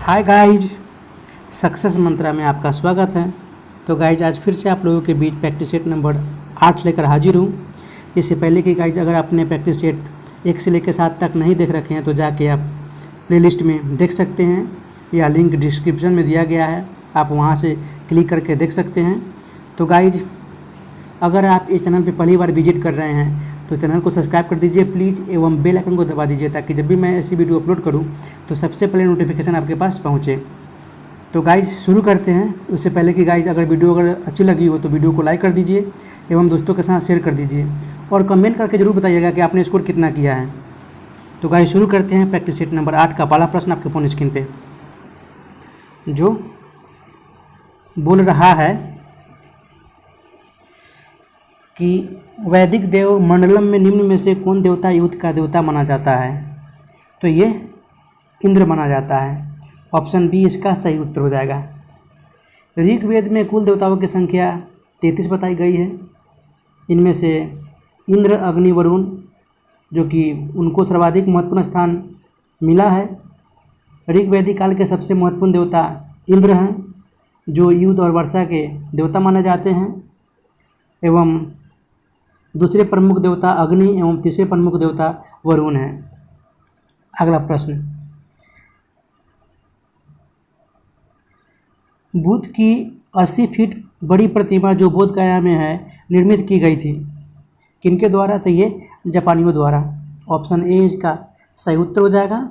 Hi guys, success मंत्रा में आपका स्वागत है। तो गाइज आज फिर से आप लोगों के बीच प्रैक्टिस सेट नंबर 8 लेकर हाजिर हूँ। इससे पहले कि गाइज अगर आपने प्रैक्टिस सेट 1 से लेकर 7 तक नहीं देख रखे हैं तो जाके आप प्लेलिस्ट में देख सकते हैं या लिंक डिस्क्रिप्शन में दिया गया है, आप वहाँ से क्लिक करके देख सकते हैं। तो गाइज अगर आप इस चैनल पर पहली बार विजिट कर रहे हैं तो चैनल को सब्सक्राइब कर दीजिए प्लीज़, एवं बेल आइकन को दबा दीजिए ताकि जब भी मैं ऐसी वीडियो अपलोड करूं तो सबसे पहले नोटिफिकेशन आपके पास पहुंचे। तो गाइज शुरू करते हैं। उससे पहले कि गाइज अगर वीडियो अच्छी लगी हो तो वीडियो को लाइक कर दीजिए एवं दोस्तों के साथ शेयर कर दीजिए और कमेंट करके ज़रूर बताइएगा कि आपने स्कोर कितना किया है। तो गाइज शुरू करते हैं। प्रैक्टिस सेट नंबर 8 का पहला प्रश्न आपके फ़ोन स्क्रीन पर जो बोल रहा है कि वैदिक देव मंडलम में निम्न में से कौन देवता युद्ध का देवता माना जाता है? तो ये इंद्र माना जाता है। ऑप्शन बी इसका सही उत्तर हो जाएगा। ऋग्वेद में कुल देवताओं की संख्या 33 बताई गई है। इनमें से इंद्र, अग्नि, वरुण जो कि उनको सर्वाधिक महत्वपूर्ण स्थान मिला है। ऋग्वैदिक काल के सबसे महत्वपूर्ण देवता इंद्र हैं जो युद्ध और वर्षा के देवता माने जाते हैं, एवं दूसरे प्रमुख देवता अग्नि एवं तीसरे प्रमुख देवता वरुण हैं। अगला प्रश्न, बुद्ध की 80 फीट बड़ी प्रतिमा जो बोध गया में है निर्मित की गई थी किनके द्वारा? तो ये जापानियों द्वारा। ऑप्शन ए इसका सही उत्तर हो जाएगा।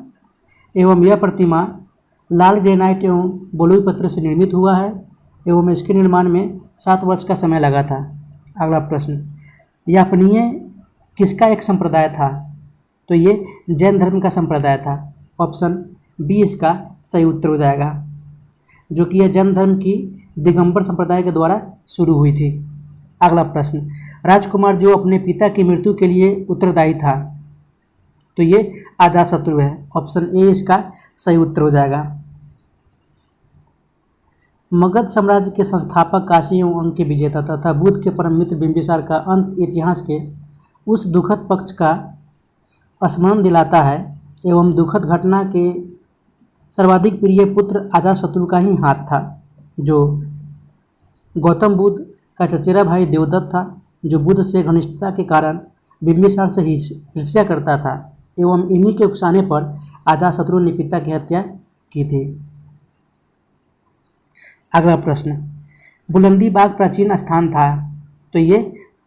एवं यह प्रतिमा लाल ग्रेनाइट एवं बलुई पत्थर से निर्मित हुआ है एवं इसके निर्माण में 7 वर्ष का समय लगा था। अगला प्रश्न, यापनीय किसका एक संप्रदाय था? तो ये जैन धर्म का संप्रदाय था। ऑप्शन बी इसका सही उत्तर हो जाएगा, जो कि यह जैन धर्म की दिगंबर संप्रदाय के द्वारा शुरू हुई थी। अगला प्रश्न, राजकुमार जो अपने पिता की मृत्यु के लिए उत्तरदायी था, तो ये अजातशत्रु है। ऑप्शन ए इसका सही उत्तर हो जाएगा। मगध साम्राज्य के संस्थापक काशी एवं अंक के विजेता तथा बुद्ध के परम मित्र बिंबिसार का अंत इतिहास के उस दुखद पक्ष का स्मरण दिलाता है एवं दुखद घटना के सर्वाधिक प्रिय पुत्र अजातशत्रु का ही हाथ था, जो गौतम बुद्ध का चचेरा भाई देवदत्त था, जो बुद्ध से घनिष्ठता के कारण बिंबिसार से ईर्ष्या करता था एवं इन्हीं के उकसाने पर अजातशत्रु ने पिता की हत्या की थी। अगला प्रश्न, बुलंदी बाग प्राचीन स्थान था, तो ये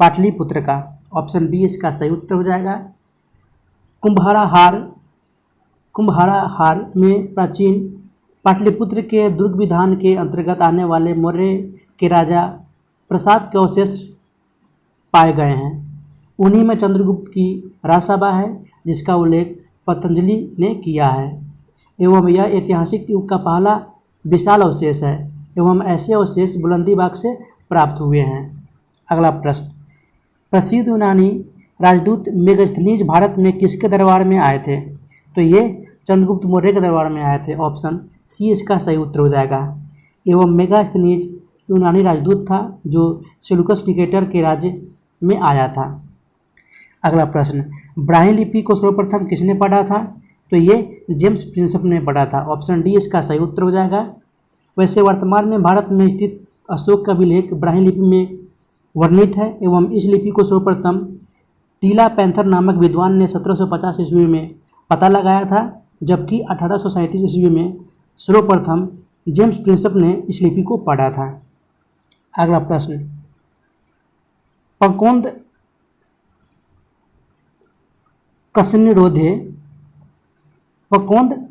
पाटलिपुत्र का। ऑप्शन बी इसका सही उत्तर हो जाएगा। कुम्हाराहार में प्राचीन पाटलिपुत्र के दुर्ग विधान के अंतर्गत आने वाले मौर्य के राजा प्रसाद के अवशेष पाए गए हैं। उन्हीं में चंद्रगुप्त की राजसभा है जिसका उल्लेख पतंजलि ने किया है एवं यह ऐतिहासिक युग का पहला विशाल अवशेष है एवं ऐसे अवशेष बुलंदी बाग से प्राप्त हुए हैं। अगला प्रश्न, प्रसिद्ध यूनानी राजदूत मेगास्थनीज भारत में किसके दरबार में आए थे? तो ये चंद्रगुप्त मौर्य के दरबार में आए थे। ऑप्शन सी इसका सही उत्तर हो जाएगा। एवं मेगास्थनीज यूनानी राजदूत था जो सेल्यूकस निकेटर के राज्य में आया था। अगला प्रश्न, ब्राह्मी लिपि को सर्वप्रथम किसने पढ़ा था? तो ये जेम्स प्रिंसेप ने पढ़ा था। ऑप्शन डी इसका सही उत्तर हो जाएगा। वैसे वर्तमान में भारत में स्थित अशोक का अभिलेख ब्राह्मी लिपि में वर्णित है एवं इस लिपि को सर्वप्रथम टीला पैंथर नामक विद्वान ने 1750 ईस्वी में पता लगाया था, जबकि 1837 ईस्वी में सर्वप्रथम जेम्स प्रिंसेप ने इस लिपि को पढ़ा था। अगला प्रश्न, पकोंद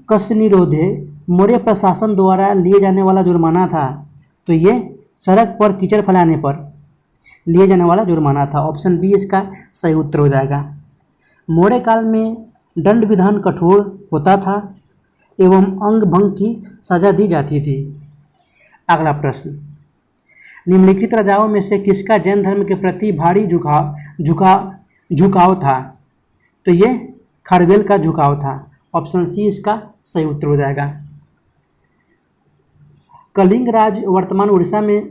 कसनिरोधे मौर्य प्रशासन द्वारा लिए जाने वाला जुर्माना था, तो ये सड़क पर कीचड़ फैलाने पर लिए जाने वाला जुर्माना था। ऑप्शन बी इसका सही उत्तर हो जाएगा। मौर्य काल में दंड विधान कठोर होता था एवं अंग भंग की सजा दी जाती थी। अगला प्रश्न, निम्नलिखित राजाओं में से किसका जैन धर्म के प्रति भारी झुकाव था? तो ये खारवेल का झुकाव था। ऑप्शन सी इसका सही उत्तर हो जाएगा। कलिंग राज वर्तमान उड़ीसा में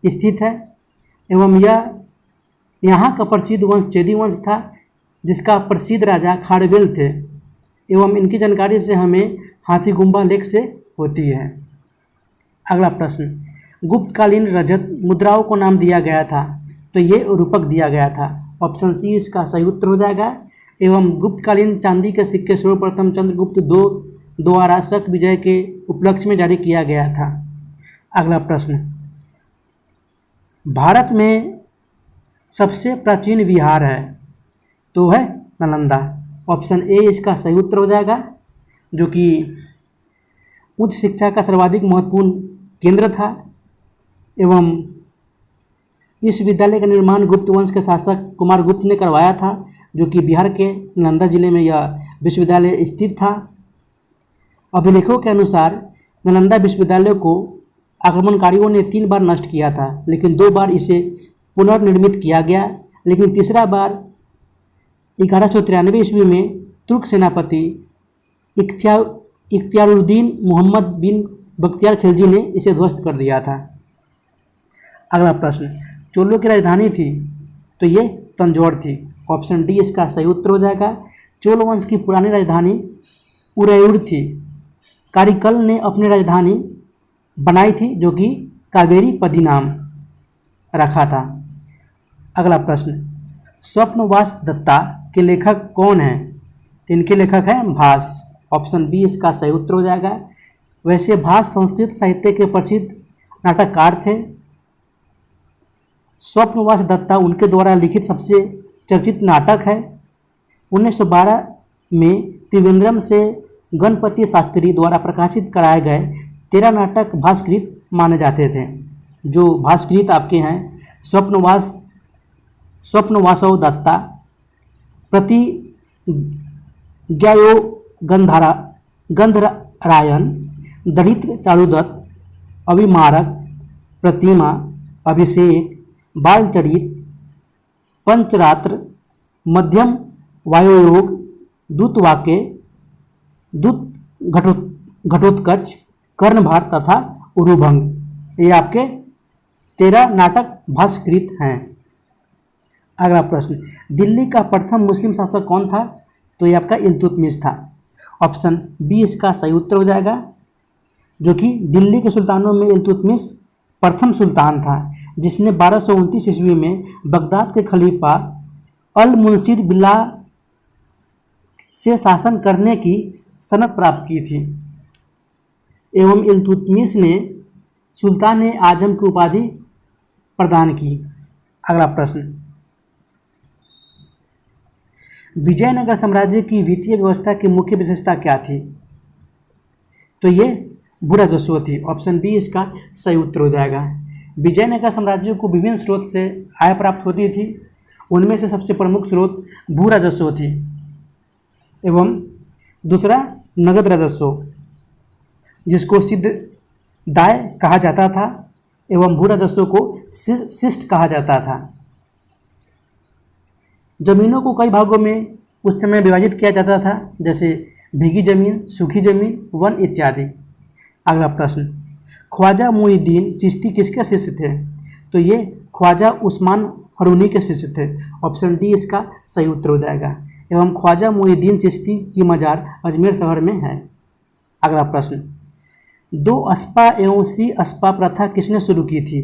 स्थित है एवं यह यहाँ का प्रसिद्ध वंश चेदी वंश था, जिसका प्रसिद्ध राजा खारवेल थे एवं इनकी जानकारी से हमें हाथीगुम्बा लेक से होती है। अगला प्रश्न, गुप्तकालीन रजत मुद्राओं को नाम दिया गया था, तो ये रूपक दिया गया था। ऑप्शन सी इसका सही उत्तर हो जाएगा। एवं गुप्तकालीन चांदी के सिक्के सर्वप्रथम चंद्रगुप्त द्वारा शक विजय के उपलक्ष्य में जारी किया गया था। अगला प्रश्न, भारत में सबसे प्राचीन विहार है, तो है नालंदा। ऑप्शन ए इसका सही उत्तर हो जाएगा, जो कि उच्च शिक्षा का सर्वाधिक महत्वपूर्ण केंद्र था। एवं इस विद्यालय का निर्माण गुप्त वंश के शासक कुमार गुप्त ने करवाया था, जो कि बिहार के नालंदा जिले में यह विश्वविद्यालय स्थित था। अभिलेखों के अनुसार नालंदा विश्वविद्यालय को आक्रमणकारियों ने 3 बार नष्ट किया था, लेकिन 2 बार इसे पुनर्निर्मित किया गया। लेकिन तीसरा बार 1193 ईस्वी में तुर्क सेनापति इख्तियारुद्दीन मोहम्मद बिन बख्तियार खिलजी ने इसे ध्वस्त कर दिया था। अगला प्रश्न, चोलों की राजधानी थी, तो ये तंजौर थी। ऑप्शन डी इसका सही उत्तर हो जाएगा। चोल वंश की पुरानी राजधानी उरैयूर थी। कारिकल ने अपनी राजधानी बनाई थी, जो कि कावेरी पदी नाम रखा था। अगला प्रश्न, स्वप्नवास दत्ता के लेखक कौन हैं? तो इनके लेखक हैं भास। ऑप्शन बी इसका सही उत्तर हो जाएगा। वैसे भास संस्कृत साहित्य के प्रसिद्ध नाटककार थे। स्वप्नवास दत्ता उनके द्वारा लिखित सबसे चर्चित नाटक है। 1912 में त्रिवेंद्रम से गणपति शास्त्री द्वारा प्रकाशित कराए गए 13 नाटक भास्कृत माने जाते थे। जो भास्कृत आपके हैं स्वप्नवासव दत्ता, प्रतिज्ञायो गंधरायन, दरिद्र चारुदत्त, अभिमारक, प्रतिमा, अभिषेक, बालचरित, पंचरात्र, मध्यम वायोयोग, दूतवाक्य, दूत घटोत्कच, कर्णभार तथा उरुभंग, ये आपके 13 नाटक भास्कृत हैं। अगला प्रश्न, दिल्ली का प्रथम मुस्लिम शासक कौन था? तो ये आपका इल्तुतमिश था। ऑप्शन बी इसका सही उत्तर हो जाएगा, जो कि दिल्ली के सुल्तानों में इल्तुतमिश प्रथम सुल्तान था, जिसने 1229 ईस्वी में बगदाद के खलीफा अल मुंसिर बिल्लाह से शासन करने की सनद प्राप्त की थी। एवं इल्तुतमिश ने सुल्तान ए आजम की उपाधि प्रदान की। अगला प्रश्न, विजयनगर साम्राज्य की वित्तीय व्यवस्था की मुख्य विशेषता क्या थी? तो ये भूराजस्व थी। ऑप्शन बी इसका सही उत्तर हो जाएगा। विजयनगर साम्राज्य को विभिन्न स्रोत से आय प्राप्त होती थी। उनमें से सबसे प्रमुख स्रोत भूराजस्व थी, एवं दूसरा नगद राजस्व, जिसको सिद्ध दाय कहा जाता था, एवं भूराजस्व को शिष्ट कहा जाता था। जमीनों को कई भागों में उस समय विभाजित किया जाता था, जैसे भीगी जमीन, सूखी जमीन, वन इत्यादि। अगला प्रश्न, ख्वाजा मुईनुद्दीन चिश्ती किसके शिष्य थे? तो ये ख्वाजा उस्मान हरूनी के शिष्य थे। ऑप्शन डी इसका सही उत्तर हो जाएगा। एवं ख्वाजा मुईनुद्दीन चिश्ती की मजार अजमेर शहर में है। अगला प्रश्न, 2 अस्पा एवं सी अस्पा प्रथा किसने शुरू की थी?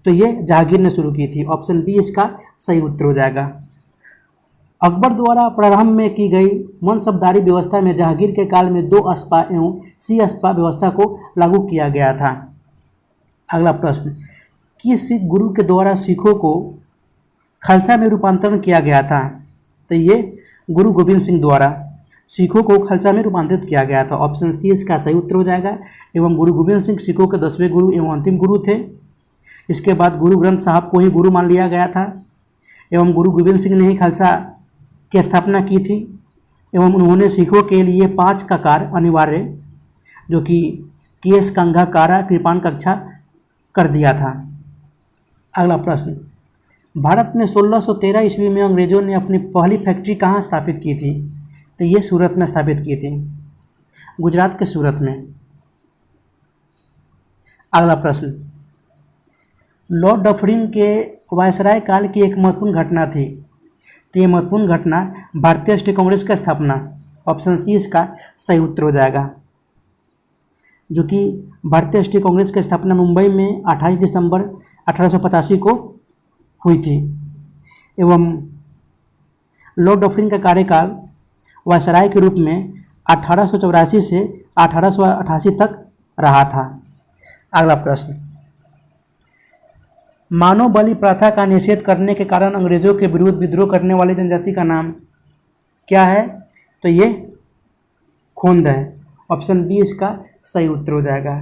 तो ये जहांगीर ने शुरू की थी। ऑप्शन बी इसका सही उत्तर हो जाएगा। अकबर द्वारा प्रारंभ में की गई मनसबदारी व्यवस्था में जहांगीर के काल में 2 अस्पा एवं सी अस्पा व्यवस्था को लागू किया गया था। अगला प्रश्न, किस सिख गुरु के द्वारा सिखों को खालसा में रूपांतरण किया गया था? तो ये गुरु गोविंद सिंह द्वारा सिखों को खालसा में रूपांतरित किया गया था। ऑप्शन सी इसका सही उत्तर हो जाएगा। एवं गुरु गोविंद सिंह सिखों के 10वें गुरु एवं अंतिम गुरु थे। इसके बाद गुरु ग्रंथ साहब को ही गुरु मान लिया गया था, एवं गुरु गोविंद सिंह ने ही खालसा की स्थापना की थी। एवं उन्होंने सिखों के लिए 5 ककार अनिवार्य, जो कि केस, कंघा, कारा, कृपाण, कक्षा कर दिया था। अगला प्रश्न, भारत में 1613 ईस्वी में अंग्रेजों ने अपनी पहली फैक्ट्री कहाँ स्थापित की थी? तो ये सूरत में स्थापित की थी, गुजरात के सूरत में। अगला प्रश्न, लॉर्ड डफरिन के वायसराय काल की एक महत्वपूर्ण घटना थी। तो ये महत्वपूर्ण घटना भारतीय राष्ट्रीय कांग्रेस का स्थापना। ऑप्शन सी इसका सही उत्तर हो जाएगा। जो कि भारतीय राष्ट्रीय कांग्रेस की स्थापना मुंबई में 28 दिसंबर 1885 को हुई थी एवं लॉर्ड डफरिन का कार्यकाल वायसराय के रूप में 1884 से 1888 तक रहा था। अगला प्रश्न, मानव बलि प्रथा का निषेध करने के कारण अंग्रेजों के विरुद्ध विद्रोह करने वाली जनजाति का नाम क्या है? तो ये खोंड है। ऑप्शन बी इसका सही उत्तर हो जाएगा।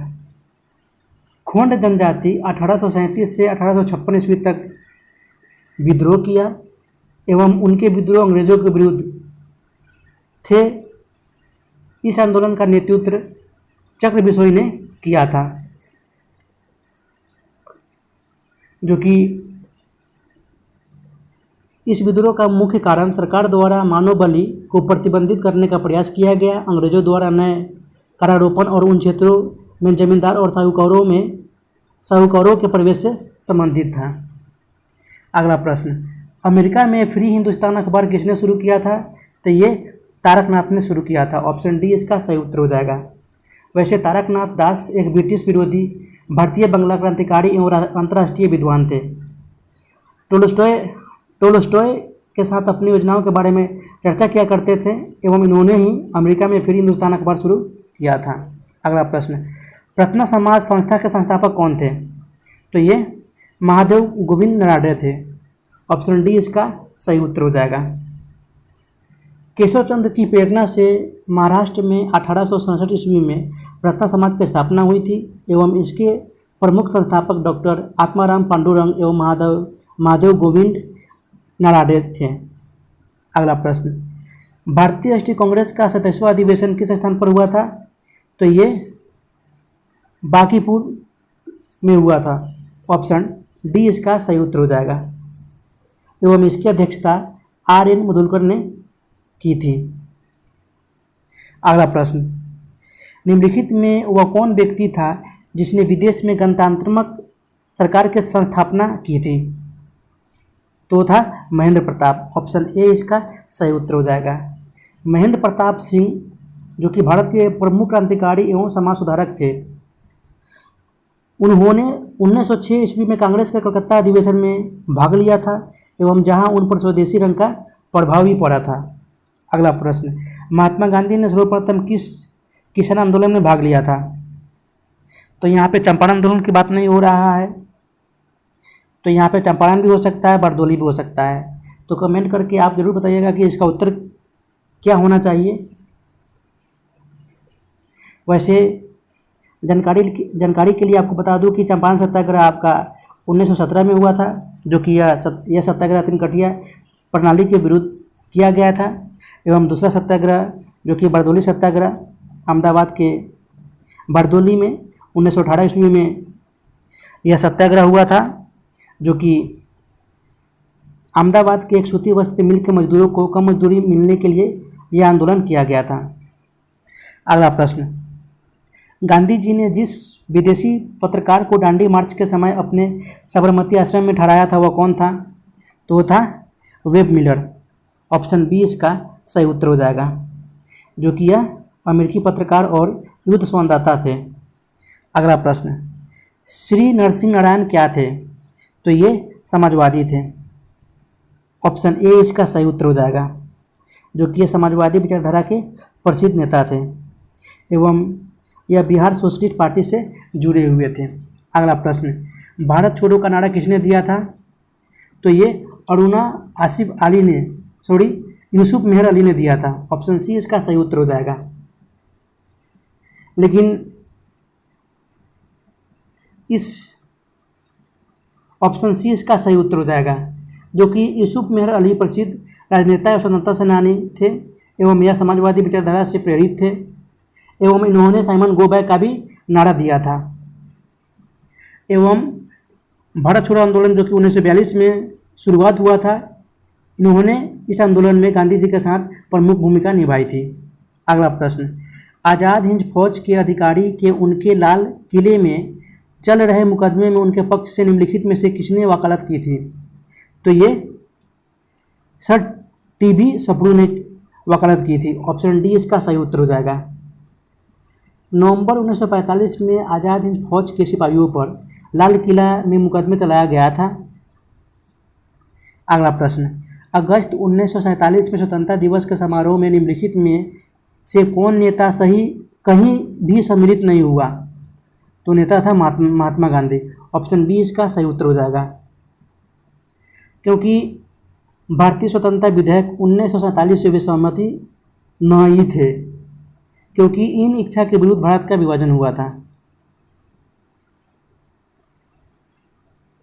खोंड जनजाति 1837 से 1856 ईस्वी तक विद्रोह किया एवं उनके विद्रोह अंग्रेजों के विरुद्ध थे। इस आंदोलन का नेतृत्व चक्र बिसोई ने किया था, जो कि इस विद्रोह का मुख्य कारण सरकार द्वारा मानव बलि को प्रतिबंधित करने का प्रयास किया गया। अंग्रेजों द्वारा नए करारोपण और उन क्षेत्रों में जमींदार और साहूकारों के प्रवेश से संबंधित था। अगला प्रश्न, अमेरिका में फ्री हिंदुस्तान अखबार किसने शुरू किया था? तो ये तारकनाथ ने शुरू किया था। ऑप्शन डी इसका सही उत्तर हो जाएगा। वैसे तारकनाथ दास एक ब्रिटिश विरोधी भारतीय बंगला क्रांतिकारी एवं अंतर्राष्ट्रीय विद्वान थे। टोलस्टॉय के साथ अपनी योजनाओं के बारे में चर्चा किया करते थे एवं इन्होंने ही अमेरिका में फ्री हिंदुस्तान अखबार शुरू किया था। अगला प्रश्न, प्रथमा समाज संस्था के संस्थापक कौन थे? तो ये महादेव गोविंद नराडे थे। ऑप्शन डी इसका सही उत्तर हो जाएगा। केशव चंद्र की प्रेरणा से महाराष्ट्र में 1867 ईस्वी में प्रथमा समाज की स्थापना हुई थी एवं इसके प्रमुख संस्थापक डॉक्टर आत्माराम पांडुरंग एवं महादेव गोविंद नराडे थे। अगला प्रश्न, भारतीय राष्ट्रीय कांग्रेस का 27वां अधिवेशन किस स्थान पर हुआ था? तो ये बांकीपुर में हुआ था। ऑप्शन डी इसका सही उत्तर हो जाएगा एवं इसकी अध्यक्षता आर.एन. मधुकर ने की थी। अगला प्रश्न, निम्नलिखित में वह कौन व्यक्ति था जिसने विदेश में गणतंत्रात्मक सरकार की स्थापना की थी? तो था महेंद्र प्रताप। ऑप्शन ए इसका सही उत्तर हो जाएगा। महेंद्र प्रताप सिंह जो कि भारत के प्रमुख क्रांतिकारी एवं समाज सुधारक थे, उन्होंने 1906 ईस्वी में कांग्रेस के कलकत्ता अधिवेशन में भाग लिया था एवं जहां उन पर स्वदेशी रंग का प्रभाव भी पड़ा था। अगला प्रश्न, महात्मा गांधी ने सर्वप्रथम किस किसान आंदोलन में भाग लिया था? तो यहाँ पे चंपारण आंदोलन की बात नहीं हो रहा है, तो यहाँ पे चंपारण भी हो सकता है, बरदोली भी हो सकता है। तो कमेंट करके आप जरूर बताइएगा कि इसका उत्तर क्या होना चाहिए। वैसे जानकारी के लिए आपको बता दूं कि चंपारण सत्याग्रह आपका 1917 में हुआ था, जो कि यह सत्याग्रह तिनकटिया प्रणाली के विरुद्ध किया गया था एवं दूसरा सत्याग्रह जो कि बरदोली सत्याग्रह अहमदाबाद के बरदोली में 1918 ईस्वी में यह सत्याग्रह हुआ था, जो कि अहमदाबाद के एक सूती वस्त्र मिल के मजदूरों को कम मजदूरी मिलने के लिए यह आंदोलन किया गया था। अगला प्रश्न, गांधी जी ने जिस विदेशी पत्रकार को दांडी मार्च के समय अपने साबरमती आश्रम में ठहराया था वह कौन था? तो वो था वेब मिलर। ऑप्शन बी इसका सही उत्तर हो जाएगा, जो कि यह अमेरिकी पत्रकार और युद्ध संवाददाता थे। अगला प्रश्न, श्री नरसिंह नारायण क्या थे? तो ये समाजवादी थे। ऑप्शन ए इसका सही उत्तर हो जाएगा, जो कि ये समाजवादी विचारधारा के प्रसिद्ध नेता थे एवं यह बिहार सोशलिस्ट पार्टी से जुड़े हुए थे। अगला प्रश्न, भारत छोड़ो का नारा किसने दिया था? तो ये अरुणा आसिफ अली ने यूसुफ मेहर अली ने दिया था। ऑप्शन सी इसका सही उत्तर हो जाएगा। लेकिन इस ऑप्शन सी इसका सही उत्तर हो जाएगा, जो कि यूसुफ मेहर अली प्रसिद्ध राजनेता और स्वतंत्रता सेनानी थे एवं यह समाजवादी विचारधारा से प्रेरित थे एवं इन्होंने साइमन गो बैक का भी नारा दिया था एवं भारत छोड़ो आंदोलन जो कि 1942 में शुरुआत हुआ था, इन्होंने इस आंदोलन में गांधी जी के साथ प्रमुख भूमिका निभाई थी। अगला प्रश्न, आज़ाद हिंद फौज के अधिकारी के उनके लाल किले में चल रहे मुकदमे में उनके पक्ष से निम्नलिखित में से किसने वकालत की थी? तो ये सर टीबी सप्रू ने वकालत की थी। ऑप्शन डी इसका सही उत्तर हो जाएगा। नवंबर 1945 में आज़ाद हिंद फौज के सिपाहियों पर लाल किला में मुकदमे चलाया गया था। अगला प्रश्न, अगस्त 1947 में स्वतंत्रता दिवस के समारोह में निम्नलिखित में से कौन नेता सही कहीं भी सम्मिलित नहीं हुआ? तो नेता था महात्मा गांधी। ऑप्शन बी इसका सही उत्तर हो जाएगा, क्योंकि भारतीय स्वतंत्रता विधेयक 1947 से वे सहमति नहीं थे, क्योंकि इन इच्छा के विरुद्ध भारत का विभाजन हुआ था।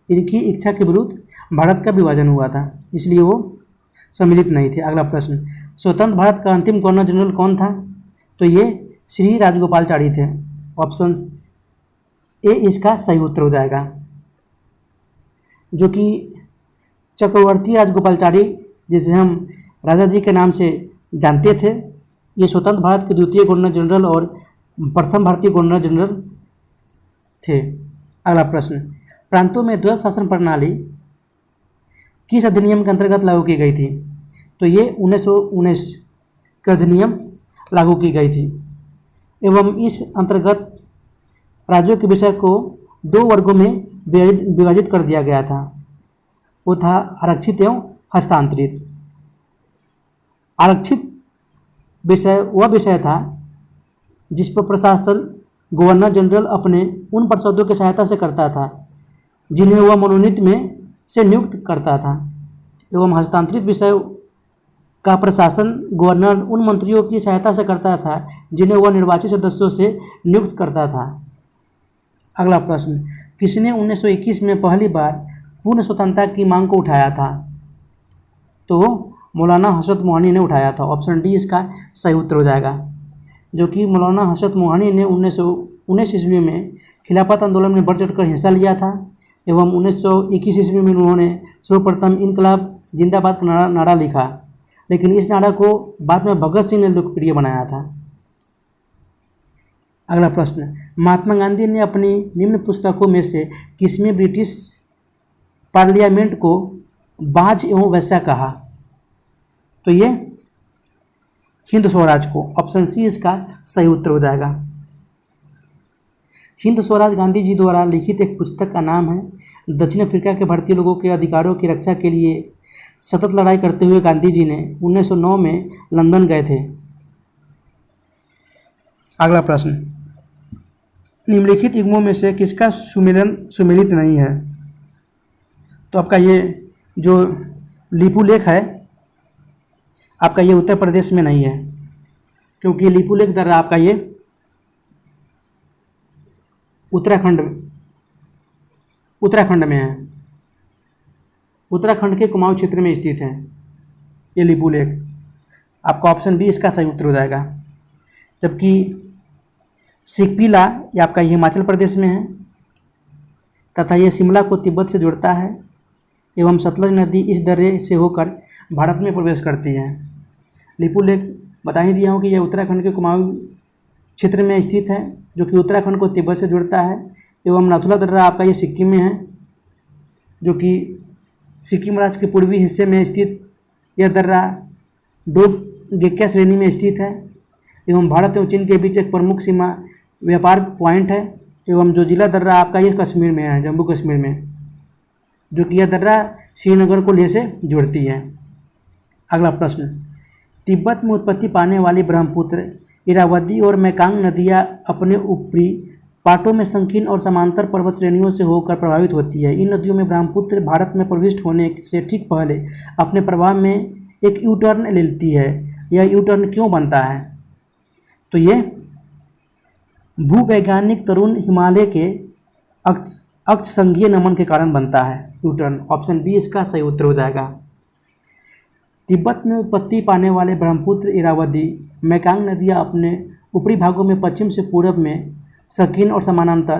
इनकी इच्छा के विरुद्ध भारत का विभाजन हुआ था, इसलिए वो सम्मिलित नहीं थे। अगला प्रश्न, स्वतंत्र भारत का अंतिम गवर्नर जनरल कौन था? तो ये श्री राजगोपालाचारी थे। ऑप्शन ए इसका सही उत्तर हो जाएगा, जो कि चक्रवर्ती राजगोपालाचारी, जिसे हम राजा जी के नाम से जानते थे, ये स्वतंत्र भारत के द्वितीय गवर्नर जनरल और प्रथम भारतीय गवर्नर जनरल थे। अगला प्रश्न, प्रांतों में द्वैत शासन प्रणाली किस अधिनियम के अंतर्गत लागू की गई थी? तो ये 1919 का अधिनियम लागू की गई थी एवं इस अंतर्गत राज्यों के विषय को 2 वर्गों में विभाजित कर दिया गया था। वो था आरक्षित एवं हस्तांतरित। आरक्षित विषय वह विषय था जिस पर प्रशासन गवर्नर जनरल अपने उन परिषदों की सहायता से करता था जिन्हें वह मनोनीत में से नियुक्त करता था, एवं हस्तांतरित विषय का प्रशासन गवर्नर उन मंत्रियों की सहायता से करता था जिन्हें वह निर्वाचित सदस्यों से नियुक्त करता था। अगला प्रश्न, किसने 1921 में पहली बार पूर्ण स्वतंत्रता की मांग को उठाया था? तो मौलाना हसरत मोहानी ने उठाया था। ऑप्शन डी इसका सही उत्तर हो जाएगा, जो कि मौलाना हसरत मोहानी ने 1919 ईस्वी में खिलाफत आंदोलन में बढ़ चढ़कर हिस्सा लिया था एवं 1921 ईस्वी में उन्होंने सर्वप्रथम इनकलाब जिंदाबाद का नारा लिखा, लेकिन इस नारा को बाद में भगत सिंह ने लोकप्रिय बनाया था। अगला प्रश्न, महात्मा गांधी ने अपनी निम्न पुस्तकों में से किसमें ब्रिटिश पार्लियामेंट को बाज एवं वैश्या कहा? तो ये हिंद स्वराज को। ऑप्शन सी इसका सही उत्तर हो जाएगा। हिंद स्वराज गांधी जी द्वारा लिखित एक पुस्तक का नाम है। दक्षिण अफ्रीका के भारतीय लोगों के अधिकारों की रक्षा के लिए सतत लड़ाई करते हुए गांधी जी ने 1909 में लंदन गए थे। अगला प्रश्न, निम्नलिखित युग्मों में से किसका सुमेलित नहीं है? तो आपका ये जो लिपुलेख है आपका ये उत्तर प्रदेश में नहीं है, क्योंकि लिपुलेख दर आपका ये उत्तराखंड में है। उत्तराखंड के कुमाऊं क्षेत्र में स्थित है ये लिपुलेख। आपका ऑप्शन बी इसका सही उत्तर हो जाएगा। जबकि सिकपिला ये आपका हिमाचल प्रदेश में है तथा ये शिमला को तिब्बत से जोड़ता है एवं सतलज नदी इस दर्रे से होकर भारत में प्रवेश करती है। लिपुलेख बता ही दिया हूँ कि यह उत्तराखंड के कुमाऊं क्षेत्र में स्थित है, जो कि उत्तराखंड को तिब्बत से जोड़ता है एवं नाथुला दर्रा आपका ये सिक्किम में है, जो कि सिक्किम राज्य के पूर्वी हिस्से में स्थित यह दर्रा डोंगेक्का श्रेणी में स्थित है एवं भारत एवं चीन के बीच एक प्रमुख सीमा व्यापार पॉइंट है। एवं जो जिला दर्रा आपका ये कश्मीर में है, जम्मू कश्मीर में, जो कि यह दर्रा श्रीनगर को लेह से जोड़ती है। अगला प्रश्न, तिब्बत में उत्पत्ति पाने वाली ब्रह्मपुत्र, इरावदी और मैकांग नदियाँ अपने ऊपरी पाटों में संकीर्ण और समांतर पर्वत श्रेणियों से होकर प्रभावित होती है। इन नदियों में ब्रह्मपुत्र भारत में प्रविष्ट होने से ठीक पहले अपने प्रवाह में एक यू टर्न ले लेती है। यह यू टर्न क्यों बनता है? तो ये भूवैज्ञानिक तरुण हिमालय के अक्षसंघीय नमन के कारण बनता है यू टर्न। ऑप्शन बी इसका सही उत्तर हो जाएगा। तिब्बत में उत्पत्ति पाने वाले ब्रह्मपुत्र, इरावदी, मैकांग नदियाँ अपने ऊपरी भागों में पश्चिम से पूर्व में संकीर्ण और समानांतर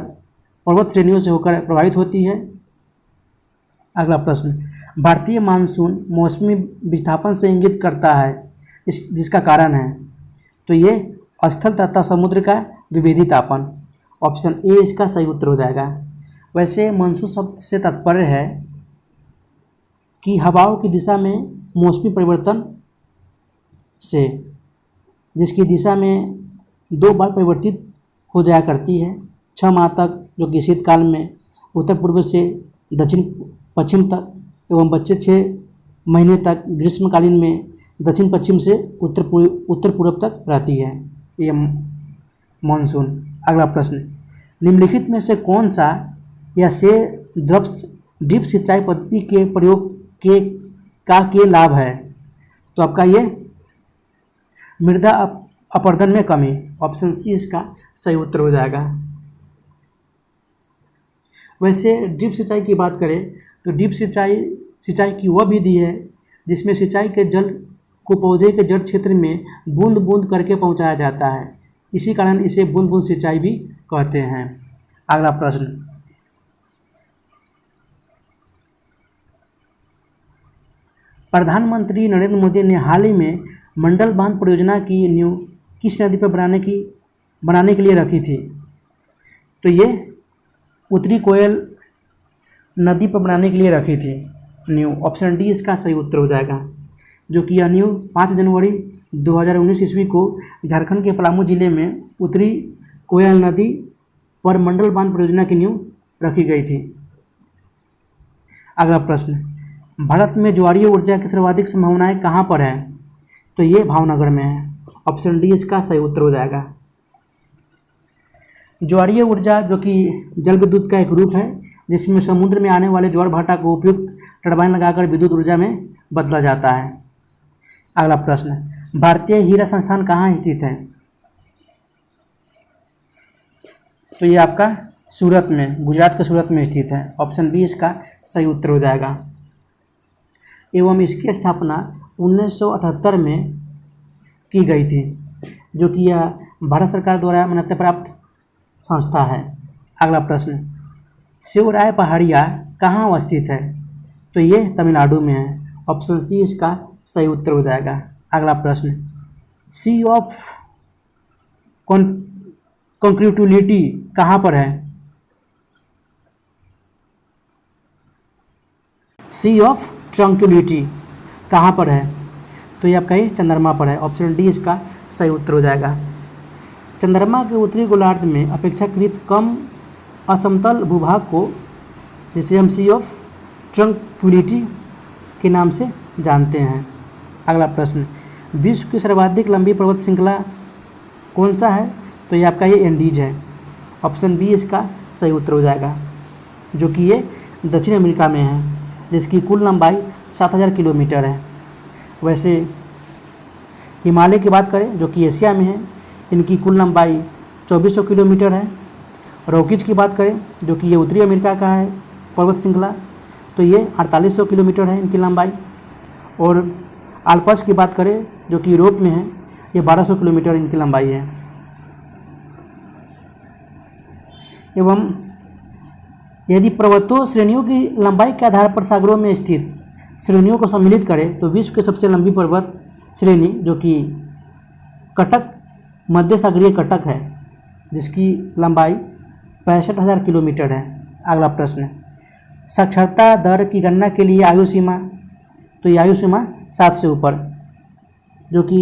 पर्वत श्रेणियों से होकर प्रभावित होती है। अगला प्रश्न, भारतीय मानसून मौसमी विस्थापन से इंगित करता है जिसका कारण है? तो ये स्थल तथा समुद्र का विभेदी तापन। ऑप्शन ए इसका सही उत्तर हो जाएगा। वैसे मानसून शब्द से तात्पर्य है कि हवाओं की दिशा में मौसमी परिवर्तन से, जिसकी दिशा में 2 बार परिवर्तित हो जाया करती है। 6 माह तक जो कि शीतकाल में उत्तर पूर्व से दक्षिण पश्चिम तक एवं बचे 6 महीने तक ग्रीष्मकालीन में दक्षिण पश्चिम से उत्तर पूर्व तक रहती है ये मानसून। अगला प्रश्न, निम्नलिखित में से कौन सा या से ड्रिप सिंचाई पद्धति के प्रयोग के लाभ है? तो आपका ये मृदा अपरदन में कमी, ऑप्शन सी इसका सही उत्तर हो जाएगा। वैसे ड्रिप सिंचाई की बात करें तो ड्रिप सिंचाई की वह विधि है जिसमें सिंचाई के जल को पौधे के जड़ क्षेत्र में बूंद बूंद करके पहुंचाया जाता है, इसी कारण इसे बूंद बूंद सिंचाई भी कहते हैं। अगला प्रश्न, प्रधानमंत्री नरेंद्र मोदी ने हाल ही में मंडल बांध परियोजना की नींव किस नदी पर बनाने के लिए रखी थी? तो ये उत्तरी कोयल नदी पर बनाने के लिए रखी थी नींव, ऑप्शन डी इसका सही उत्तर हो जाएगा। जो कि यह नींव 5 जनवरी 2019 ईस्वी को झारखंड के पलामू जिले में उत्तरी कोयल नदी पर मंडल बांध परियोजना की नींव रखी गई थी। अगला प्रश्न, भारत में ज्वारीय ऊर्जा की सर्वाधिक संभावनाएं कहाँ पर है? तो ये भावनगर में है, ऑप्शन डी इसका सही उत्तर हो जाएगा। ज्वारीय ऊर्जा जो कि जल विद्युत का एक रूप है जिसमें समुद्र में आने वाले ज्वार भाटा को उपयुक्त टरबाइन लगाकर विद्युत ऊर्जा में बदला जाता है। अगला प्रश्न, भारतीय हीरा संस्थान कहाँ स्थित है? तो ये आपका सूरत में, गुजरात के सूरत में स्थित है, ऑप्शन बी इसका सही उत्तर हो जाएगा। एवं इसकी स्थापना 1978 में की गई थी, जो कि यह भारत सरकार द्वारा मान्यता प्राप्त संस्था है। अगला प्रश्न, शिवराय पहाड़िया कहाँ अवस्थित है? तो ये तमिलनाडु में है, ऑप्शन सी इसका सही उत्तर हो जाएगा। अगला प्रश्न, सी ऑफ कॉन्क्रीटिविटी कहाँ पर है? सी ऑफ ट्रंक्विलिटी कहाँ पर है? तो ये आपका ही चंद्रमा पर है, ऑप्शन डी इसका सही उत्तर हो जाएगा। चंद्रमा के उत्तरी गोलार्ध में अपेक्षाकृत कम असमतल भूभाग को जिसे हम सी ऑफ ट्रंक्विलिटी के नाम से जानते हैं। अगला प्रश्न, विश्व की सर्वाधिक लंबी पर्वत श्रृंखला कौन सा है? तो ये आपका ये एंडीज है, ऑप्शन बी इसका सही उत्तर हो जाएगा। जो कि ये दक्षिण अमेरिका में है जिसकी कुल लंबाई 7000 किलोमीटर है। वैसे हिमालय की बात करें जो कि एशिया में है, इनकी कुल लंबाई 2400 किलोमीटर है। रॉकीज की बात करें जो कि ये उत्तरी अमेरिका का है पर्वत श्रृंखला, तो ये 4800 किलोमीटर है इनकी लंबाई। और आल्पस की बात करें जो कि यूरोप में है, ये 1200 किलोमीटर इनकी लंबाई है। एवं यदि पर्वतों श्रेणियों की लंबाई के आधार पर सागरों में स्थित श्रेणियों को सम्मिलित करें तो विश्व की सबसे लंबी पर्वत श्रेणी जो कि कटक मध्य सागरीय कटक है जिसकी लंबाई 65,000 किलोमीटर है। अगला प्रश्न, साक्षरता दर की गणना के लिए आयु सीमा, तो ये आयु सीमा 7 से ऊपर, जो कि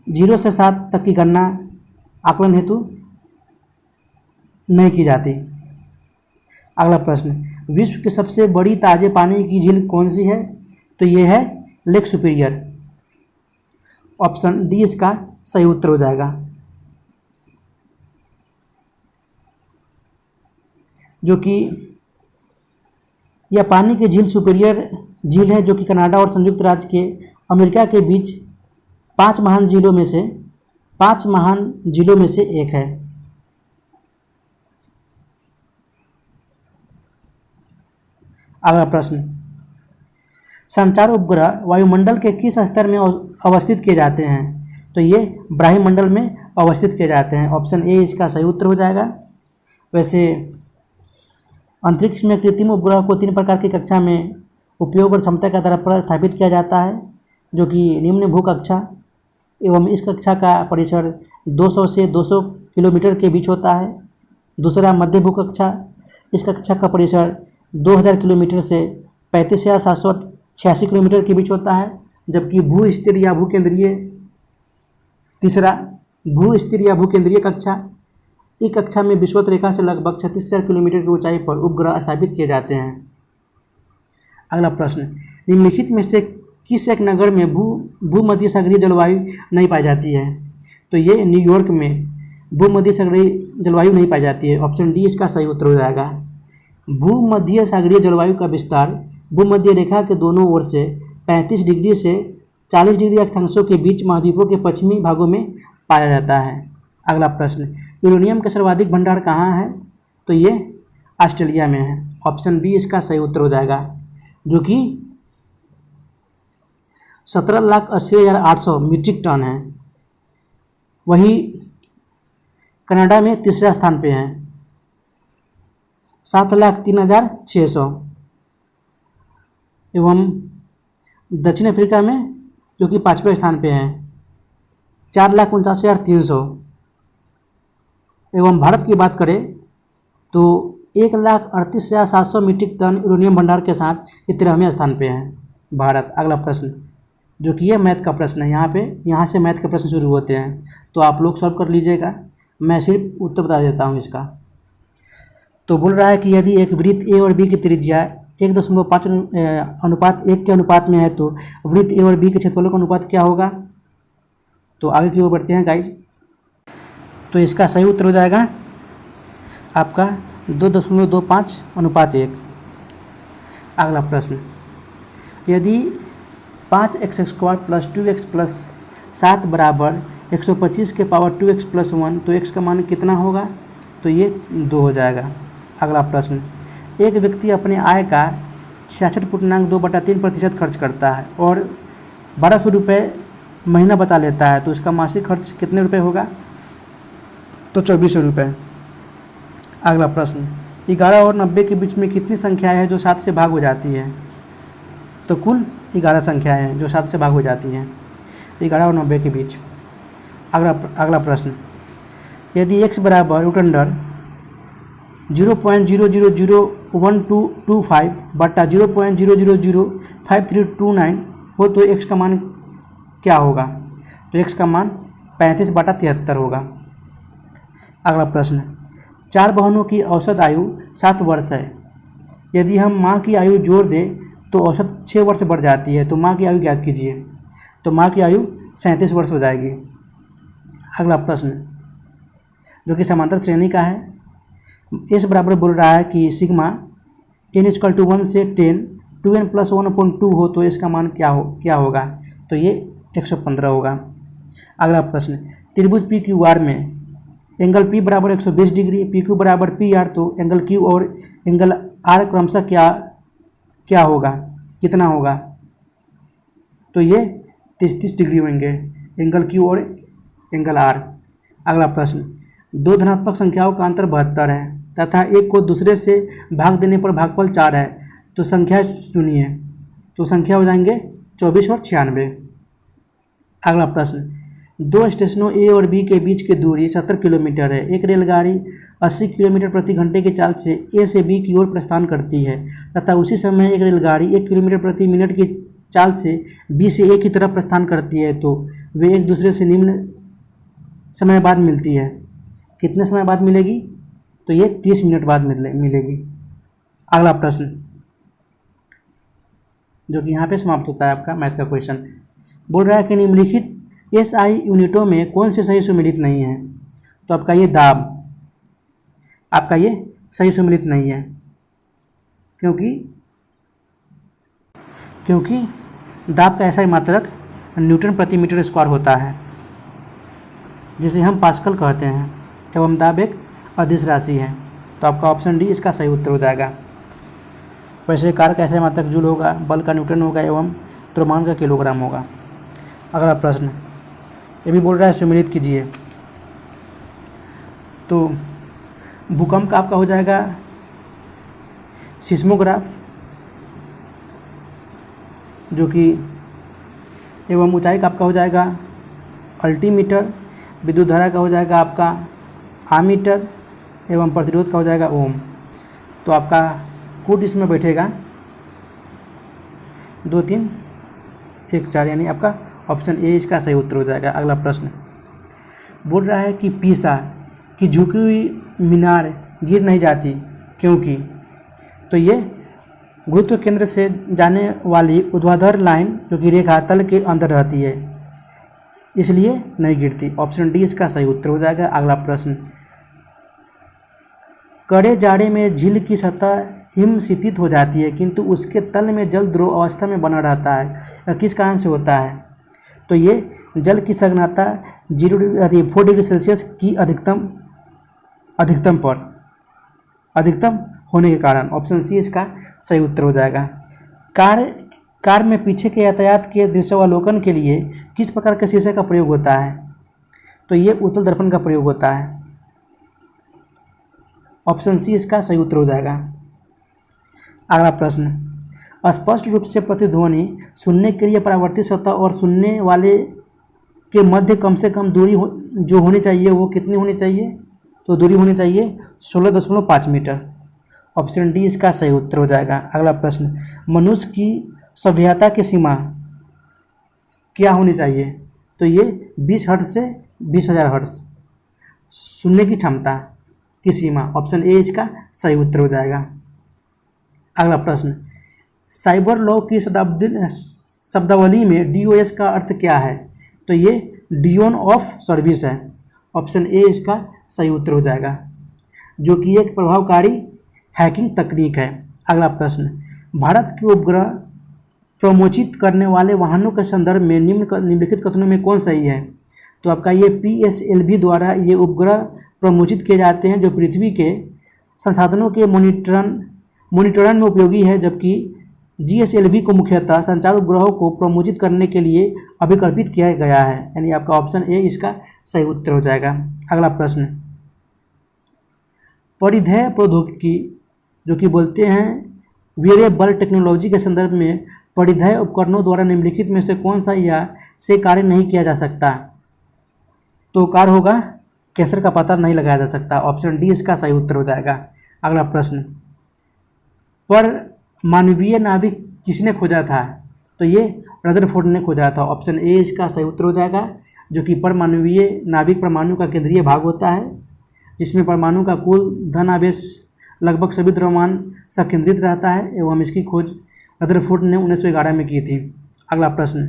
0 से 7 तक की गणना आकलन हेतु नहीं की जाती। अगला प्रश्न, विश्व की सबसे बड़ी ताजे पानी की झील कौन सी है? तो ये है लेक सुपीरियर, ऑप्शन डी इसका सही उत्तर हो जाएगा। जो कि यह पानी की झील सुपीरियर झील है जो कि कनाडा और संयुक्त राज्य के अमेरिका के बीच 5 महान झीलों में से एक है। अगला प्रश्न, संचार उपग्रह वायुमंडल के किस स्तर में अवस्थित किए जाते हैं? तो ये ब्रह्मंडल में अवस्थित किए जाते हैं, ऑप्शन ए इसका सही उत्तर हो जाएगा। वैसे अंतरिक्ष में कृत्रिम उपग्रह को 3 प्रकार की कक्षा में उपयोग और क्षमता के आधार पर स्थापित किया जाता है, जो कि निम्न भू कक्षा एवं इस कक्षा का परिसर 200 से 200 किलोमीटर के बीच होता है। दूसरा मध्य भू कक्षा, इस कक्षा का परिसर 2000 किलोमीटर से 35,786 किलोमीटर के बीच होता है। जबकि भू स्थिर या भूकेंद्रीय तीसरा भू स्थिर या भूकेंद्रीय कक्षा एक कक्षा में विषुवत रेखा से लगभग 36,000 किलोमीटर की ऊंचाई पर उपग्रह स्थापित किए जाते हैं। अगला प्रश्न, निम्नलिखित में से किस एक नगर में भूमध्य सागरीय जलवायु नहीं पाई जाती है? तो ये न्यूयॉर्क में भूमध्य सागरीय जलवायु नहीं पाई जाती है। ऑप्शन डी इसका सही उत्तर हो जाएगा। भूमध्य सागरीय जलवायु का विस्तार भूमध्य रेखा के दोनों ओर से 35 डिग्री से 40 डिग्री अक्षांशों के बीच महाद्वीपों के पश्चिमी भागों में पाया जाता है। अगला प्रश्न, यूरेनियम का सर्वाधिक भंडार कहाँ है? तो ये ऑस्ट्रेलिया में है। ऑप्शन बी इसका सही उत्तर हो जाएगा, जो कि 17,80,800 मीट्रिक टन है। वही कनाडा में तीसरे स्थान पे है, 7,03,600। एवं दक्षिण अफ्रीका में, जो कि 5वें स्थान पे है, 4,49,300। एवं भारत की बात करें तो 1,38,700 मीट्रिक टन यूरेनियम भंडार के साथ 13वें स्थान पे है भारत। अगला प्रश्न, जो कि ये मैथ का प्रश्न है, यहाँ से मैथ के प्रश्न शुरू होते हैं, तो आप लोग सॉल्व कर लीजिएगा। मैं सिर्फ उत्तर बता देता हूँ इसका। तो बोल रहा है कि यदि एक वृत्त ए और बी की त्रिज्या 1.5 अनुपात 1 के अनुपात में है तो वृत्त ए और बी के क्षेत्रफलों का अनुपात क्या होगा? तो आगे की ओर बढ़ते हैं गाइस। तो इसका सही उत्तर हो जाएगा आपका 2.25 अनुपात 1। अगला प्रश्न, यदि 5x² + 2x + 7 बराबर 125 के पावर 2x + 1 तो x का मान कितना होगा? तो ये 2 हो जाएगा। अगला प्रश्न, एक व्यक्ति अपने आय का 66.2/3% खर्च करता है और 1,200 रुपये महीना बचा लेता है, तो उसका मासिक खर्च कितने रुपए होगा? तो 2,400 रुपये। अगला प्रश्न, 11 और 90 के बीच में कितनी संख्याएं हैं जो 7 से भाग हो जाती है? तो कुल 11 संख्याएं हैं जो 7 से भाग हो जाती हैं 11 और 90 के बीच। अगला प्रश्न, यदि x बराबर √0.000125 बटा 0.0005329 हो तो x का मान क्या होगा? तो x का मान 35/73 होगा। अगला प्रश्न, 4 बहनों की औसत आयु 7 वर्ष है। यदि हम माँ की आयु जोड़ दें तो औसत 6 वर्ष बढ़ जाती है, तो माँ की आयु ज्ञात कीजिए। तो माँ की आयु 37 वर्ष हो जाएगी। अगला प्रश्न, जो कि समांतर श्रेणी का है, s बराबर बोल रहा है कि सिग्मा n = 1 से 10 2n + 1/2 हो तो इसका मान क्या होगा? तो ये 115 होगा। अगला प्रश्न, त्रिभुज PQR में एंगल P बराबर 120 डिग्री, PQ बराबर PR, तो एंगल Q और एंगल R क्रमशः क्या होगा, कितना होगा? तो ये 30 डिग्री होंगे, एंगल Q और एंगल R। अगला प्रश्न, 2 धनात्मक संख्याओं का अंतर 72 है तथा एक को दूसरे से भाग देने पर भागफल 4 है, तो संख्या चुनिए। तो संख्या हो जाएंगे 24 और 96। अगला प्रश्न, 2 स्टेशनों A और B के बीच की दूरी 70 किलोमीटर है। एक रेलगाड़ी 80 किलोमीटर प्रति घंटे की चाल से A से B की ओर प्रस्थान करती है तथा उसी समय एक रेलगाड़ी 1 किलोमीटर प्रति मिनट की चाल से B से A की तरफ प्रस्थान करती है, तो वे एक दूसरे से निम्न समय बाद मिलती है। कितने समय बाद मिलेगी? तो ये 30 मिनट बाद मिलेगी। अगला प्रश्न, जो कि यहाँ पे समाप्त होता है आपका मैथ का क्वेश्चन, बोल रहा है कि निम्नलिखित SI यूनिटों में कौन से सही सुमेलित नहीं है? तो आपका ये दाब, आपका ये सही सुमेलित नहीं है, क्योंकि दाब का SI मात्रक न्यूटन प्रति मीटर स्क्वायर होता है, जिसे हम पास्कल कहते हैं, एवं दाब एक अदिश राशि है। तो आपका ऑप्शन डी इसका सही उत्तर हो जाएगा। वैसे कार का SI मात्रक जूल होगा, बल का न्यूटन होगा एवं द्रव्यमान का किलोग्राम होगा। अगला प्रश्न, ये भी बोल रहा है सुमेलित कीजिए। तो भूकंप का आपका हो जाएगा सिस्मोग्राफ, जो कि एवं ऊंचाई का आपका हो जाएगा अल्टीमीटर, विद्युत धारा का हो जाएगा आपका आमीटर एवं प्रतिरोध का हो जाएगा ओम। तो आपका कूट इसमें बैठेगा 2 3 1 4, यानी आपका ऑप्शन ए इसका सही उत्तर हो जाएगा। अगला प्रश्न, बोल रहा है कि पीसा कि झुकी हुई मीनार गिर नहीं जाती, क्योंकि तो ये गुरुत्व केंद्र से जाने वाली ऊर्ध्वाधर लाइन जो कि रेखा तल के अंदर रहती है, इसलिए नहीं गिरती। ऑप्शन डी इसका सही उत्तर हो जाएगा। अगला प्रश्न, कड़े जाड़े में झील की सतह हिमशीतित हो जाती है किंतु उसके तल में जल द्रव अवस्था में बना रहता है, यह किस कारण से होता है? तो ये जल की सघनता 4 डिग्री सेल्सियस की अधिकतम होने के कारण। ऑप्शन सी इसका सही उत्तर हो जाएगा। कार में पीछे के यातायात के दृश्यावलोकन के लिए किस प्रकार के शीशे का प्रयोग होता है? तो ये उत्तल दर्पण का प्रयोग होता है। ऑप्शन सी इसका सही उत्तर हो जाएगा। अगला प्रश्न, स्पष्ट रूप से प्रतिध्वनि सुनने के लिए परावर्तित सतह और सुनने वाले के मध्य कम से कम दूरी जो होनी चाहिए वो कितनी होनी चाहिए? तो दूरी होनी चाहिए 16.5 मीटर। ऑप्शन डी इसका सही उत्तर हो जाएगा। अगला प्रश्न, मनुष्य की सभ्यता की सीमा क्या होनी चाहिए? तो ये 20 हर्ट्ज से 20,000 हर्ट्ज सुनने की क्षमता की सीमा। ऑप्शन ए इसका सही उत्तर हो जाएगा। अगला प्रश्न, साइबर लॉ की शब्दावली में DOS का अर्थ क्या है? तो ये डियोन ऑफ सर्विस है। ऑप्शन ए इसका सही उत्तर हो जाएगा, जो कि एक प्रभावकारी हैकिंग तकनीक है। अगला प्रश्न, भारत के उपग्रह प्रमोचित करने वाले वाहनों के संदर्भ में निम्नलिखित कथनों में कौन सही है? तो आपका ये PSLV द्वारा ये उपग्रह प्रमोचित किए जाते हैं जो पृथ्वी के संसाधनों के मॉनिटरण में उपयोगी है, जबकि GSLV को मुख्यतः संचार उपग्रहों को प्रमोचित करने के लिए अभिकल्पित किया गया है। यानी आपका ऑप्शन ए इसका सही उत्तर हो जाएगा। अगला प्रश्न, परिधेय प्रौद्योगिकी जो कि बोलते हैं वेरिएबल टेक्नोलॉजी के संदर्भ में परिधेय उपकरणों द्वारा निम्नलिखित में से कौन सा या से कार्य नहीं किया जा सकता? तो कार्य होगा कैंसर का पता नहीं लगाया जा सकता। ऑप्शन डी इसका सही उत्तर हो जाएगा। अगला प्रश्न, पर मानवीय नाविक किसने खोजा था? तो ये रदरफोर्ड ने खोजा था। ऑप्शन ए इसका सही उत्तर हो जाएगा, जो कि परमाणुवीय नाविक परमाणु का केंद्रीय भाग होता है, जिसमें परमाणु का कुल धन आवेश लगभग सभी द्रव्यमान संकेंद्रित रहता है, एवं इसकी खोज रदरफोर्ड ने 1911 में की थी। अगला प्रश्न,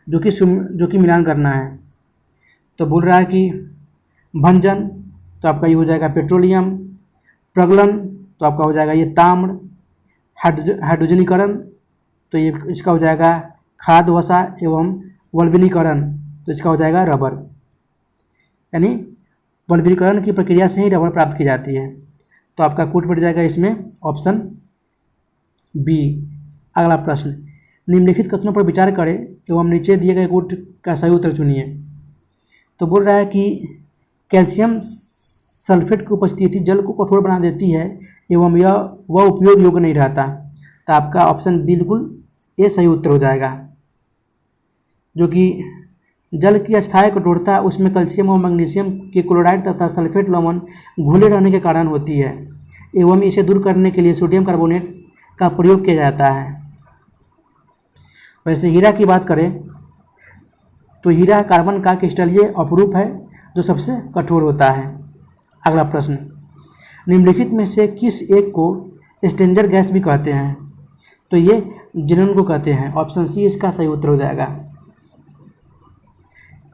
जो कि मिलान करना है, तो बोल रहा है कि भंजन, तो आपका ये हो जाएगा पेट्रोलियम, प्रगलन, तो आपका हो जाएगा ये ताम्र, हाइड्रोजनीकरण, तो ये इसका हो जाएगा खाद वसा, एवं वल्कनीकरण, तो इसका हो जाएगा रबर। यानी वल्कनीकरण की प्रक्रिया से ही रबर प्राप्त की जाती है। तो आपका कोट पड़ जाएगा इसमें ऑप्शन बी। अगला प्रश्न, निम्नलिखित कथनों पर विचार करें एवं नीचे दिए गए कोट का सही उत्तर चुनिए। तो बोल रहा है कि कैल्शियम सल्फेट की उपस्थिति जल को कठोर बना देती है एवं वह उपयोग योग्य नहीं रहता। तो आपका ऑप्शन बिल्कुल ये सही उत्तर हो जाएगा, जो कि जल की अस्थायी कठोरता उसमें कैल्शियम और मैग्नीशियम के क्लोराइड तथा सल्फेट लवण घुले रहने के कारण होती है, एवं इसे दूर करने के लिए सोडियम कार्बोनेट का प्रयोग किया जाता है। वैसे हीरा की बात करें तो हीरा कार्बन का क्रिस्टलीय अपरूप है जो सबसे कठोर होता है। अगला प्रश्न, निम्नलिखित में से किस एक को स्ट्रेंजर गैस भी कहते हैं? तो ये जिनन को कहते हैं। ऑप्शन सी इसका सही उत्तर हो जाएगा।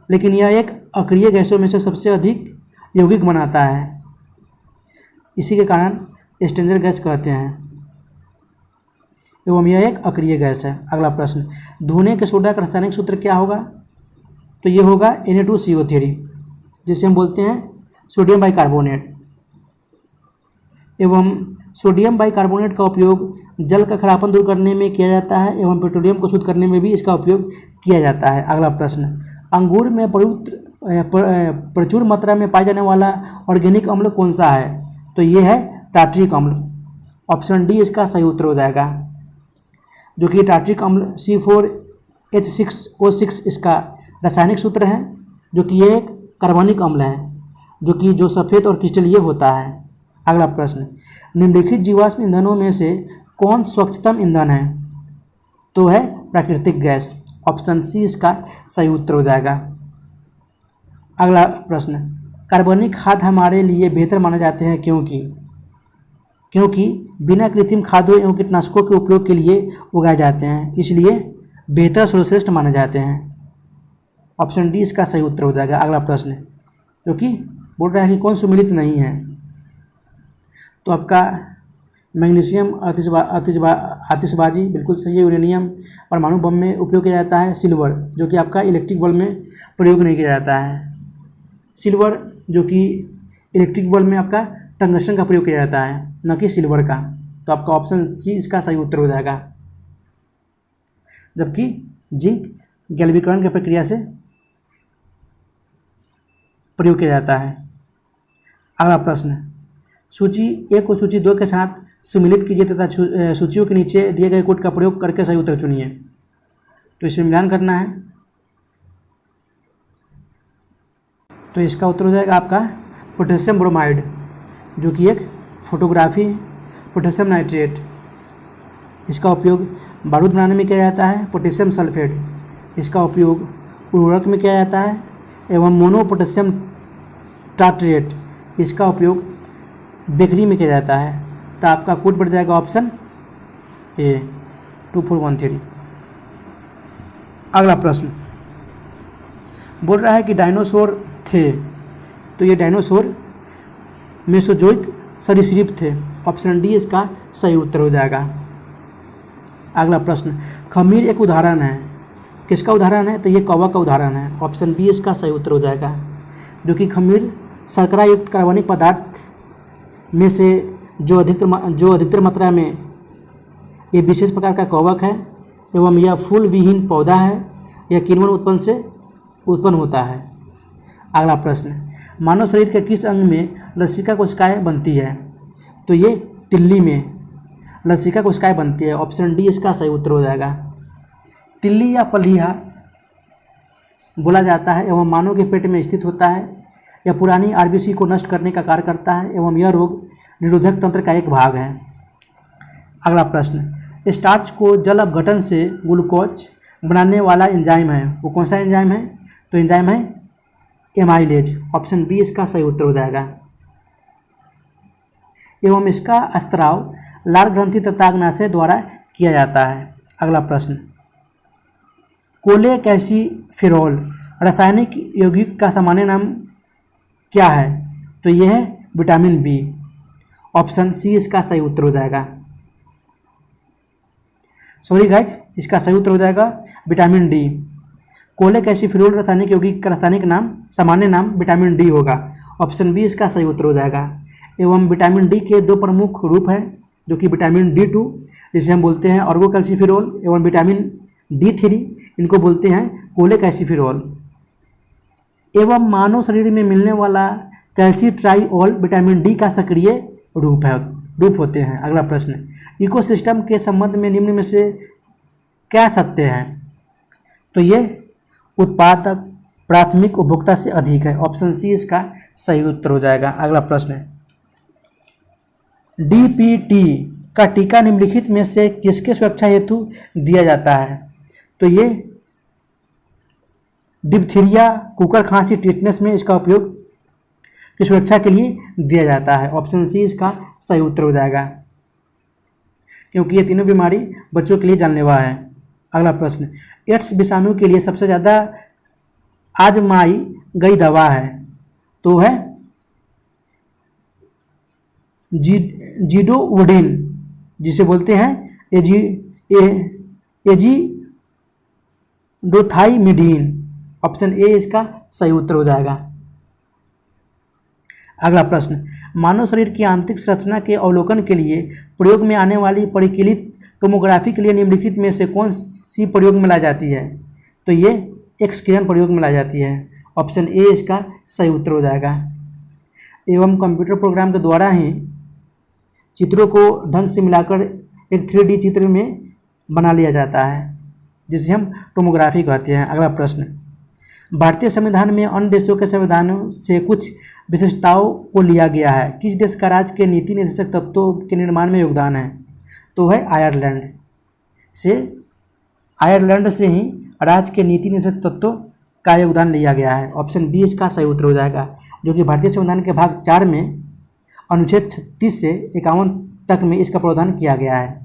लेकिन यह एक अक्रिय गैसों में से सबसे अधिक यौगिक बनाता है, इसी के कारण स्ट्रेंजर गैस कहते हैं, एवं यह एक अक्रिय गैस है। अगला प्रश्न, धोने के सोडा का रासायनिक सूत्र क्या होगा? तो ये होगा Na2CO3, जिसे हम बोलते हैं सोडियम बाइकार्बोनेट। एवं सोडियम बाइकार्बोनेट का उपयोग जल का खरापन दूर करने में किया जाता है, एवं पेट्रोलियम को शुद्ध करने में भी इसका उपयोग किया जाता है। अगला प्रश्न, अंगूर में प्रचुर मात्रा में पाया जाने वाला ऑर्गेनिक अम्ल कौन सा है? तो ये है टार्ट्रिक अम्ल। ऑप्शन डी इसका सही उत्तर हो जाएगा, जो कि टार्ट्रिक अम्ल C4H6O6 इसका रासायनिक सूत्र है, जो कि ये एक कार्बनिक अम्ल है, जो सफ़ेद और क्रिस्टलीय होता है। अगला प्रश्न, निम्नलिखित जीवाश्म ईंधनों में से कौन स्वच्छतम ईंधन है? तो है प्राकृतिक गैस। ऑप्शन सी इसका सही उत्तर हो जाएगा। अगला प्रश्न, कार्बनिक खाद हमारे लिए बेहतर माने जाते हैं क्योंकि बिना कृत्रिम खादों एवं कीटनाशकों के उपयोग के लिए उगाए जाते हैं, इसलिए बेहतर सर्वश्रेष्ठ माने जाते हैं। ऑप्शन डी इसका सही उत्तर हो जाएगा। अगला प्रश्न, क्योंकि बोल रहा है कि कौन सुमेलित नहीं है, तो आपका मैग्नीशियम आतिशबाजी बिल्कुल सही है। यूरेनियम परमाणु बम में उपयोग किया जाता है। सिल्वर जो कि आपका इलेक्ट्रिक बल्ब में प्रयोग नहीं किया जाता है। सिल्वर जो कि इलेक्ट्रिक बल्ब में आपका टंगस्टन का प्रयोग किया जाता है, न कि सिल्वर का। तो आपका ऑप्शन सी इसका सही उत्तर हो जाएगा। जबकि जिंक गैल्वेनीकरण की प्रक्रिया से प्रयोग किया जाता है। अगला प्रश्न, सूची 1 को सूची 2 के साथ सुमिलित कीजिए तथा सूचियों के नीचे दिए गए कोड का प्रयोग करके सही उत्तर चुनिए। तो इसमें मिलान करना है। तो इसका उत्तर हो जाएगा आपका पोटेशियम ब्रोमाइड, जो कि एक फोटोग्राफी है। पोटेशियम नाइट्रेट, इसका उपयोग बारूद बनाने में किया जाता है। पोटेशियम सल्फेट, इसका उपयोग उर्वरक में किया जाता है। एवं मोनो पोटेशियम टार्ट्रेट, इसका उपयोग बेकरी में किया जाता है। तो आपका कोड बढ़ जाएगा ऑप्शन ए 2413। अगला प्रश्न बोल रहा है कि डायनासोर थे, तो ये डायनासोर मेसोजोइक सरीसृप थे। ऑप्शन डी इसका सही उत्तर हो जाएगा। अगला प्रश्न, खमीर एक उदाहरण है, किसका उदाहरण है, तो ये कौवा का उदाहरण है। ऑप्शन बी इसका सही उत्तर हो जाएगा। जो कि खमीर शर्करा युक्त कार्बनिक पदार्थ में से जो अधिकतर मात्रा में ये विशेष प्रकार का कवक है एवं यह फूल विहीन पौधा है। यह किण्वन उत्पन्न होता है। अगला प्रश्न, मानव शरीर के किस अंग में लसिका कोशिकाएं बनती है, तो ये तिल्ली में लसिका कोशिकाएं बनती है। ऑप्शन डी इसका सही उत्तर हो जाएगा। तिल्ली या पलीहा बोला जाता है एवं मानव के पेट में स्थित होता है। यह पुरानी आरबीसी को नष्ट करने का कार्य करता है एवं यह रोग निरोधक तंत्र का एक भाग है। अगला प्रश्न, स्टार्च को जल अपघटन से ग्लूकोज बनाने वाला एंजाइम है, वो कौन सा एंजाइम है, तो एंजाइम है एमाइलेज। ऑप्शन बी इसका सही उत्तर हो जाएगा। एवं इसका स्त्राव लाल ग्रंथि तथा अग्नाशय द्वारा किया जाता है। अगला प्रश्न, कोलेकैसिफेरॉल रासायनिक यौगिक का सामान्य नाम क्या है, तो यह है विटामिन बी। ऑप्शन सी इसका सही उत्तर हो जाएगा। सॉरी गाइज, इसका सही उत्तर हो जाएगा विटामिन डी। कोलेकैसिफेरॉल रासायनिक यौगिक का रासायनिक नाम सामान्य नाम विटामिन डी होगा। ऑप्शन बी इसका सही उत्तर हो जाएगा। एवं विटामिन डी के 2 प्रमुख रूप हैं, जो कि विटामिन D2 जिसे हम बोलते हैं ऑर्गोकैल्सिफेरॉल एवं विटामिन D3 इनको बोलते हैं कोलेकैसिफेरॉल। एवं मानव शरीर में मिलने वाला कैल्सिट्राइऑल विटामिन डी का सक्रिय रूप होते हैं। अगला प्रश्न, इकोसिस्टम के संबंध में निम्न में से क्या सत्य है, तो ये उत्पादक प्राथमिक उपभोक्ता से अधिक है। ऑप्शन सी इसका सही उत्तर हो जाएगा। अगला प्रश्न है, DPT का टीका निम्नलिखित में से किसके सुरक्षा हेतु दिया जाता है, तो ये डिप्थीरिया कुकर खांसी टिटनेस में इसका उपयोग की सुरक्षा के लिए दिया जाता है। ऑप्शन सी इसका सही उत्तर हो जाएगा, क्योंकि ये तीनों बीमारी बच्चों के लिए जानलेवा है। अगला प्रश्न, एड्स विषाणु के लिए सबसे ज़्यादा आजमाई गई दवा है, तो है जीडोवुडिन जिसे बोलते हैं एजिडोथाइमिडीन। ऑप्शन ए इसका सही उत्तर हो जाएगा। अगला प्रश्न, मानव शरीर की आंतरिक संरचना के अवलोकन के लिए प्रयोग में आने वाली परिकलित टोमोग्राफी के लिए निम्नलिखित में से कौन सी प्रयोग में लाई जाती है, तो ये एक्स किरण प्रयोग में लाई जाती है। ऑप्शन ए इसका सही उत्तर हो जाएगा। एवं कंप्यूटर प्रोग्राम के द्वारा ही चित्रों को ढंग से मिलाकर एक 3D चित्र में बना लिया जाता है, जिसे हम टोमोग्राफी कहते हैं। अगला प्रश्न, भारतीय संविधान में अन्य देशों के संविधानों से कुछ विशिष्टताओं को लिया गया है। किस देश का राज्य के नीति निर्देशक तत्वों के निर्माण में योगदान है, तो है आयरलैंड से ही राज्य के नीति निर्देशक तत्व का योगदान लिया गया है? ऑप्शन बी इसका सही उत्तर हो जाएगा, जो कि भारतीय संविधान के भाग 4 में अनुच्छेद 36 से 51 तक में इसका प्रावधान किया गया है।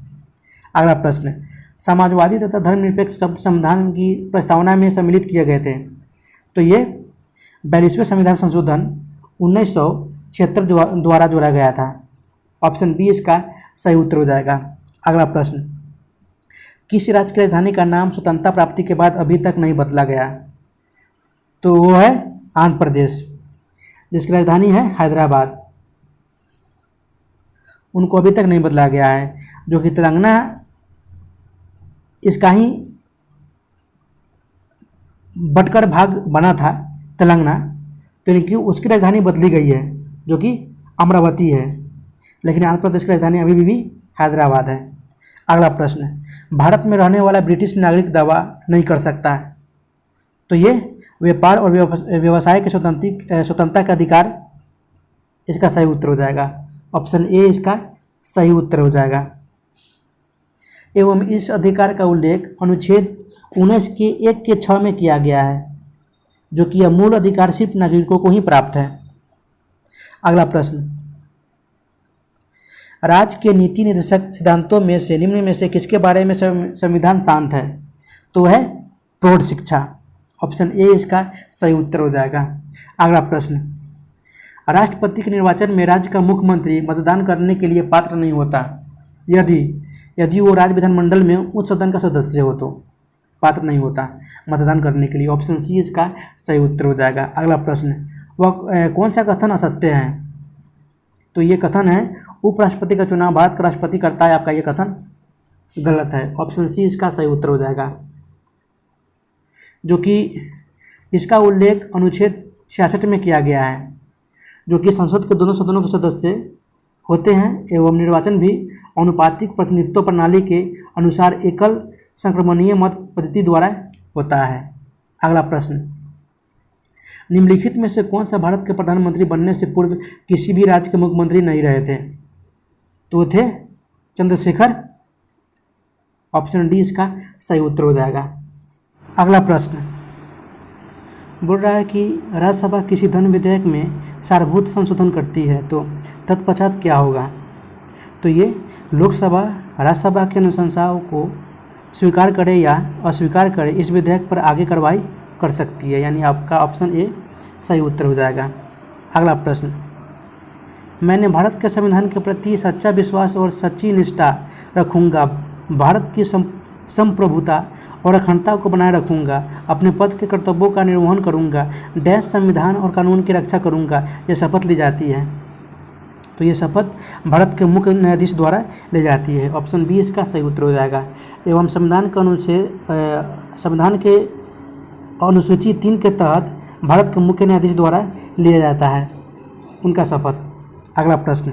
अगला प्रश्न, समाजवादी तथा धर्मनिरपेक्ष शब्द संविधान की प्रस्तावना में सम्मिलित किए गए थे। तो ये 42वें संविधान संशोधन 1976 द्वारा जोड़ा गया था। ऑप्शन बी इसका सही उत्तर हो जाएगा। अगला प्रश्न, किस राज्य की राजधानी का नाम स्वतंत्रता प्राप्ति के बाद अभी तक नहीं बदला गया? तो वो है आंध्र प्रदेश, जिसकी राजधानी है हैदराबाद। उनको अभी तक नहीं बदला गया है, जो कि तेलंगाना इसका ही बटकर भाग बना था तेलंगाना, तो लेकिन उसकी राजधानी बदली गई है, जो कि अमरावती है, लेकिन आंध्र प्रदेश की राजधानी अभी भी हैदराबाद है। अगला प्रश्न, भारत में रहने वाला ब्रिटिश नागरिक दावा नहीं कर सकता है। तो ये व्यापार और व्यवसाय के स्वतंत्रता का अधिकार इसका सही उत्तर हो जाएगा। ऑप्शन ए इसका सही उत्तर हो जाएगा। एवं इस अधिकार का उल्लेख अनुच्छेद 19 के 1 के 6 में किया गया है, जो कि यह मूल अधिकार सिर्फ नागरिकों को ही प्राप्त है। अगला प्रश्न, राज्य के नीति निर्देशक सिद्धांतों में से निम्न में से किसके बारे में संविधान शांत है? तो है प्रौढ़ शिक्षा। ऑप्शन ए इसका सही उत्तर हो जाएगा। अगला प्रश्न, राष्ट्रपति के निर्वाचन में राज्य का मुख्यमंत्री मतदान करने के लिए पात्र नहीं होता यदि वो राज्य विधानमंडल में उच्च सदन का सदस्य हो तो पात्र नहीं होता मतदान करने के लिए। ऑप्शन सी इसका सही उत्तर हो जाएगा। अगला प्रश्न, वह कौन सा कथन असत्य है? तो ये कथन है उपराष्ट्रपति का चुनाव भारत का राष्ट्रपति करता है, आपका ये कथन गलत है। ऑप्शन सी इसका सही उत्तर हो जाएगा, जो कि इसका उल्लेख अनुच्छेद 66 में किया गया है, जो कि संसद के दोनों सदनों के सदस्य होते हैं एवं निर्वाचन भी अनुपातिक प्रतिनिधित्व प्रणाली के अनुसार एकल संक्रमणीय मत पद्धति द्वारा होता है। अगला प्रश्न, निम्नलिखित में से कौन सा भारत के प्रधानमंत्री बनने से पूर्व किसी भी राज्य के मुख्यमंत्री नहीं रहे थे? तो थे चंद्रशेखर। ऑप्शन डी इसका सही उत्तर हो जाएगा। अगला प्रश्न बोल रहा है कि राज्यसभा किसी धन विधेयक में सारभूत संशोधन करती है तो तत्पश्चात क्या होगा? तो ये लोकसभा राज्यसभा की अनुशंसाओं को स्वीकार करे या अस्वीकार करे इस विधेयक पर आगे कार्रवाई कर सकती है, यानी आपका ऑप्शन ए सही उत्तर हो जाएगा। अगला प्रश्न, मैंने भारत के संविधान के प्रति सच्चा विश्वास और सच्ची निष्ठा रखूँगा, भारत की संप्रभुता और अखंडता को बनाए रखूँगा, अपने पद के कर्तव्यों का निर्वहन करूँगा, देश संविधान और कानून की रक्षा करूँगा, यह शपथ ली जाती है। तो ये शपथ भारत के मुख्य न्यायाधीश द्वारा ली जाती है। ऑप्शन बी इसका सही उत्तर हो जाएगा। एवं संविधान के अनुसूची 3 के तहत भारत के मुख्य न्यायाधीश द्वारा लिया जाता है उनका शपथ। अगला प्रश्न,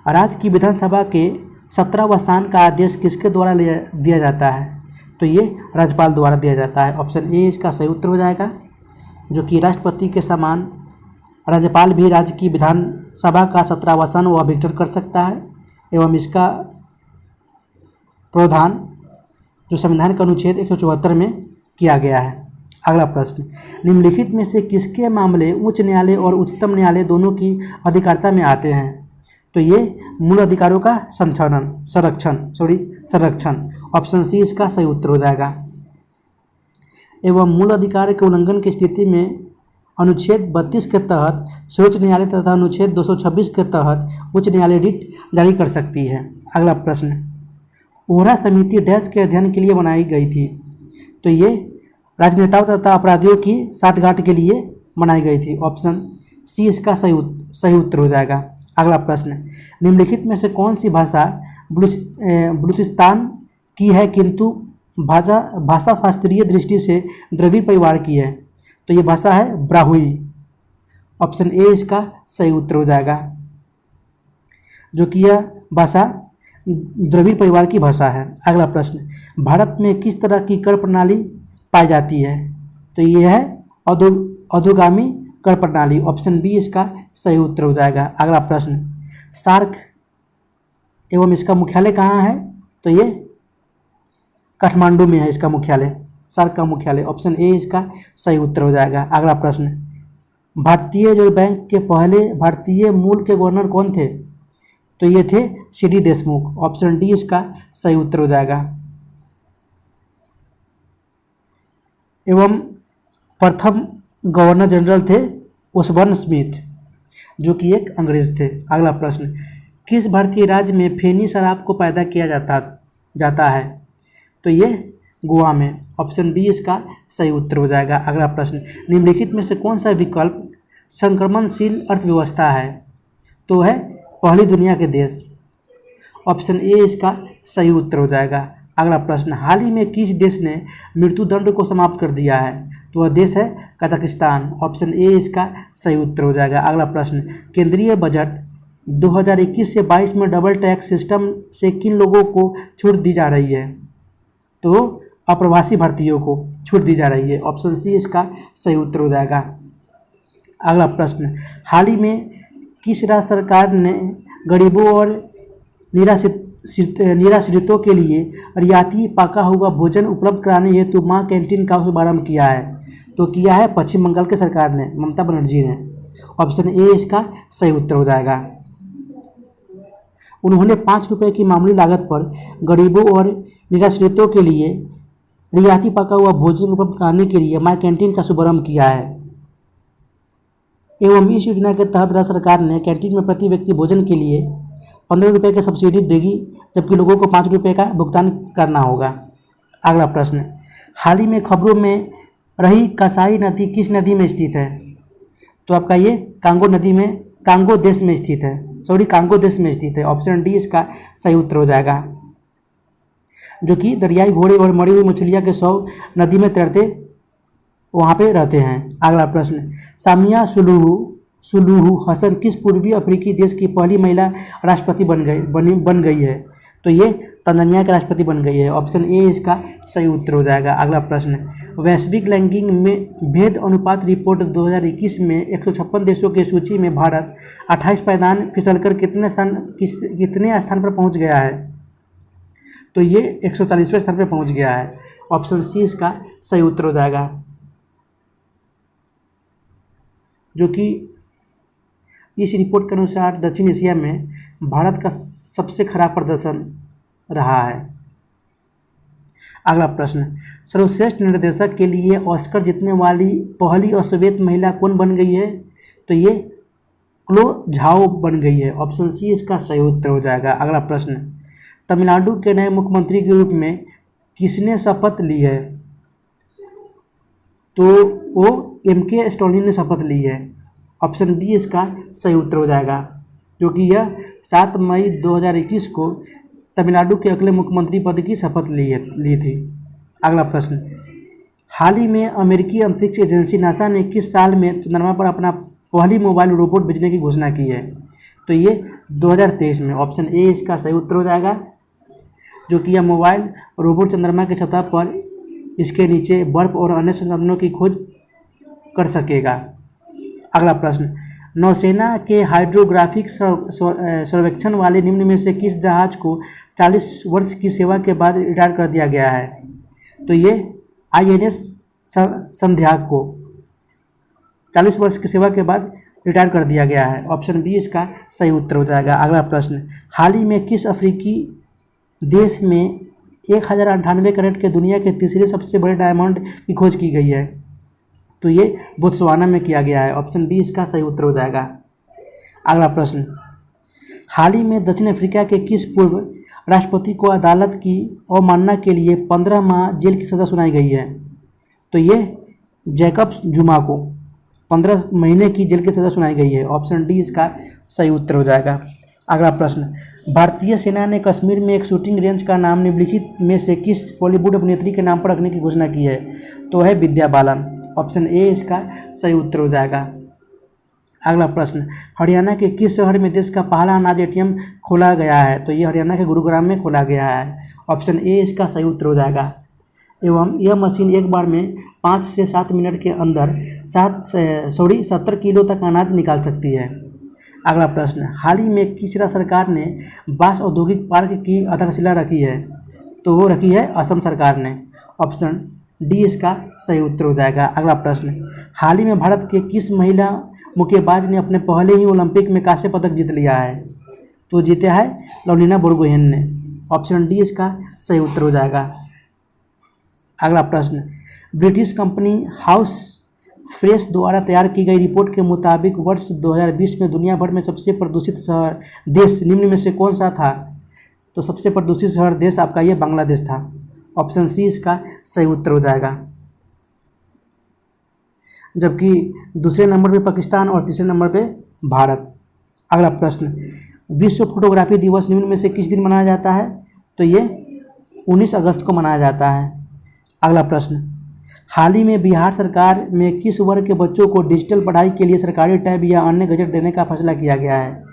राज्य की विधानसभा के 17 स्थान का आदेश किसके द्वारा दिया जाता है? तो ये राज्यपाल द्वारा दिया जाता है। ऑप्शन ए इसका सही उत्तर हो जाएगा, जो कि राष्ट्रपति के समान राज्यपाल भी राज्य की विधानसभा का 17वां स्थान वो अभिष्ट कर सकता है एवं इसका प्रावधान जो संविधान के अनुच्छेद 174 में किया गया है। अगला प्रश्न, निम्नलिखित में से किसके मामले उच्च न्यायालय और उच्चतम न्यायालय दोनों की अधिकारिता में आते हैं? तो ये मूल अधिकारों का संरक्षण। ऑप्शन सी इसका सही उत्तर हो जाएगा। एवं मूल अधिकार के उल्लंघन की स्थिति में अनुच्छेद 32 के तहत सर्वोच्च न्यायालय तथा अनुच्छेद 226 के तहत उच्च न्यायालय रिट जारी कर सकती है। अगला प्रश्न, ओहरा समिति डैश के अध्ययन के लिए बनाई गई थी? तो ये राजनेताओं तथा अपराधियों की साठगांठ के लिए बनाई गई थी। ऑप्शन सी इसका सही उत्तर हो जाएगा। अगला प्रश्न, निम्नलिखित में से कौन सी भाषा बलूचिस्तान की है किंतु भाषा शास्त्रीय दृष्टि से द्रविड़ परिवार की है? तो ये भाषा है ब्राहुई। ऑप्शन ए इसका सही उत्तर हो जाएगा, जो कि यह भाषा द्रविड़ परिवार की भाषा है। अगला प्रश्न, भारत में किस तरह की कर प्रणाली पाई जाती है? तो यह है अधोगामी कर प्रणाली। ऑप्शन बी इसका सही उत्तर हो जाएगा। अगला प्रश्न, सार्क एवं इसका मुख्यालय कहाँ है? तो ये काठमांडू में है इसका मुख्यालय। सार्क का मुख्यालय। ऑप्शन ए इसका सही उत्तर हो जाएगा। अगला प्रश्न, भारतीय रिजर्व बैंक के पहले भारतीय मूल के गवर्नर कौन थे? तो ये थे सी.डी. देशमुख। ऑप्शन डी इसका सही उत्तर हो जाएगा। एवं प्रथम गवर्नर जनरल थे ओसबर्न स्मिथ, जो कि एक अंग्रेज थे। अगला प्रश्न, किस भारतीय राज्य में फेनी शराब को पैदा किया जाता है? तो ये गोवा में। ऑप्शन बी इसका सही उत्तर हो जाएगा। अगला प्रश्न, निम्नलिखित में से कौन सा विकल्प संक्रमणशील अर्थव्यवस्था है? तो है पहली दुनिया के देश। ऑप्शन ए इसका सही उत्तर हो जाएगा। अगला प्रश्न, हाल ही में किस देश ने मृत्युदंड को समाप्त कर दिया है? तो वह देश है कजाकिस्तान। ऑप्शन ए इसका सही उत्तर हो जाएगा। अगला प्रश्न, केंद्रीय बजट 2021 से 22 में डबल टैक्स सिस्टम से किन लोगों को छूट दी जा रही है? तो अप्रवासी भारतीयों को छूट दी जा रही है। ऑप्शन सी इसका सही उत्तर हो जाएगा। अगला प्रश्न, हाल ही में किस राज्य सरकार ने गरीबों और निराश्रितों के लिए रियायती पका हुआ भोजन उपलब्ध कराने हेतु माँ कैंटीन का शुभारंभ किया है? तो किया है पश्चिम बंगाल के सरकार ने, ममता बनर्जी ने। ऑप्शन ए इसका सही उत्तर हो जाएगा। उन्होंने 5 रुपये की मामूली लागत पर गरीबों और निराश्रितों के लिए रियायती पका हुआ भोजन उपलब्ध कराने के लिए माँ कैंटीन का शुभारंभ किया है। एवं इस योजना के तहत राज्य सरकार ने कैंटीन में प्रति व्यक्ति भोजन के लिए 15 रुपये की सब्सिडी देगी, जबकि लोगों को 5 रुपये का भुगतान करना होगा। अगला प्रश्न, हाल ही में खबरों में रही कसाई नदी किस नदी में स्थित है? तो आपका ये कांगो देश में स्थित है। कांगो देश में स्थित है। ऑप्शन डी इसका सही उत्तर हो जाएगा, जो कि दरियाई घोड़े और मरी हुई मछलियाँ के शव नदी में तैरते वहाँ पे रहते हैं। अगला प्रश्न, सामिया सुलूहू हसन किस पूर्वी अफ्रीकी देश की पहली महिला राष्ट्रपति बन गई है? तो ये तंजानिया के राष्ट्रपति बन गई है। ऑप्शन ए इसका सही उत्तर हो जाएगा। अगला प्रश्न, वैश्विक लैंगिक में भेद अनुपात रिपोर्ट 2021 में 156 देशों की सूची में भारत 28 पायदान फिसलकर कितने स्थान पर पहुंच गया है? तो ये 140वें स्थान पर पहुंच गया है। ऑप्शन सी इसका सही उत्तर हो जाएगा, जो कि इस रिपोर्ट के अनुसार दक्षिण एशिया में भारत का सबसे खराब प्रदर्शन रहा है। अगला प्रश्न, सर्वश्रेष्ठ निर्देशक के लिए ऑस्कर जीतने वाली पहली अश्वेत महिला कौन बन गई है? तो ये क्लो झाओ बन गई है। ऑप्शन सी इसका सही उत्तर हो जाएगा। अगला प्रश्न, तमिलनाडु के नए मुख्यमंत्री के रूप में किसने शपथ ली है? तो वो M.K. स्टालिन ने शपथ ली है। ऑप्शन बी इसका सही उत्तर हो जाएगा, जो कि यह 7 मई 2021 को तमिलनाडु के अगले मुख्यमंत्री पद की शपथ ली थी। अगला प्रश्न, हाल ही में अमेरिकी अंतरिक्ष एजेंसी नासा ने किस साल में चंद्रमा पर अपना पहली मोबाइल रोबोट भेजने की घोषणा की है? तो ये 2023 में। ऑप्शन ए इसका सही उत्तर हो जाएगा, जो कि यह मोबाइल रोबोट चंद्रमा की सतह पर इसके नीचे बर्फ और अन्य संसाधनों की खोज कर सकेगा। अगला प्रश्न, नौसेना के हाइड्रोग्राफिक सर्वेक्षण वाले निम्न में से किस जहाज को 40 वर्ष की सेवा के बाद रिटायर कर दिया गया है? तो ये INS संध्याक को 40 वर्ष की सेवा के बाद रिटायर कर दिया गया है। ऑप्शन बी इसका सही उत्तर हो जाएगा। अगला प्रश्न, हाल ही में किस अफ्रीकी देश में 1098 कैरेट के दुनिया के तीसरे सबसे बड़े डायमंड की खोज की गई है? तो ये बोत्सवाना में किया गया है। ऑप्शन बी इसका सही उत्तर हो जाएगा। अगला प्रश्न, हाल ही में दक्षिण अफ्रीका के किस पूर्व राष्ट्रपति को अदालत की अवमानना के लिए 15 माह जेल की सज़ा सुनाई गई है? तो ये जैकब जुमा को 15 महीने की जेल की सज़ा सुनाई गई है। ऑप्शन डी इसका सही उत्तर हो जाएगा। अगला प्रश्न, भारतीय सेना ने कश्मीर में एक शूटिंग रेंज का नाम निम्नलिखित में से किस बॉलीवुड अभिनेत्री के नाम पर रखने की घोषणा की है? तो है विद्या बालन। ऑप्शन ए इसका सही उत्तर हो जाएगा। अगला प्रश्न, हरियाणा के किस शहर में देश का पहला अनाज ATM खोला गया है? तो ये हरियाणा के गुरुग्राम में खोला गया है। ऑप्शन ए इसका सही उत्तर हो जाएगा। एवं यह मशीन एक बार में 5 से 7 मिनट के अंदर 70 किलो तक अनाज निकाल सकती है। अगला प्रश्न, हाल ही में किस राज्य सरकार ने बांस औद्योगिक पार्क की आधारशिला रखी है? तो वो रखी है असम सरकार ने। ऑप्शन डी इसका सही उत्तर हो जाएगा। अगला प्रश्न, हाल ही में भारत के किस महिला मुक्केबाज ने अपने पहले ही ओलंपिक में कांस्य पदक जीत लिया है? तो जीता है लवलीना बोरगोहेन ने। ऑप्शन डी इसका सही उत्तर हो जाएगा। अगला प्रश्न, ब्रिटिश कंपनी हाउस फ्रेश द्वारा तैयार की गई रिपोर्ट के मुताबिक वर्ष 2020 में दुनिया भर में सबसे प्रदूषित शहर देश निम्न में से कौन सा था? तो सबसे प्रदूषित शहर देश आपका ये बांग्लादेश था। ऑप्शन सी इसका सही उत्तर हो जाएगा। जबकि दूसरे नंबर पे पाकिस्तान और तीसरे नंबर पे भारत। अगला प्रश्न, विश्व फोटोग्राफी दिवस निम्न में से किस दिन मनाया जाता है? तो ये 19 अगस्त को मनाया जाता है। अगला प्रश्न, हाल ही में बिहार सरकार में किस वर्ग के बच्चों को डिजिटल पढ़ाई के लिए सरकारी टैब या अन्य गैजेट देने का फैसला किया गया है?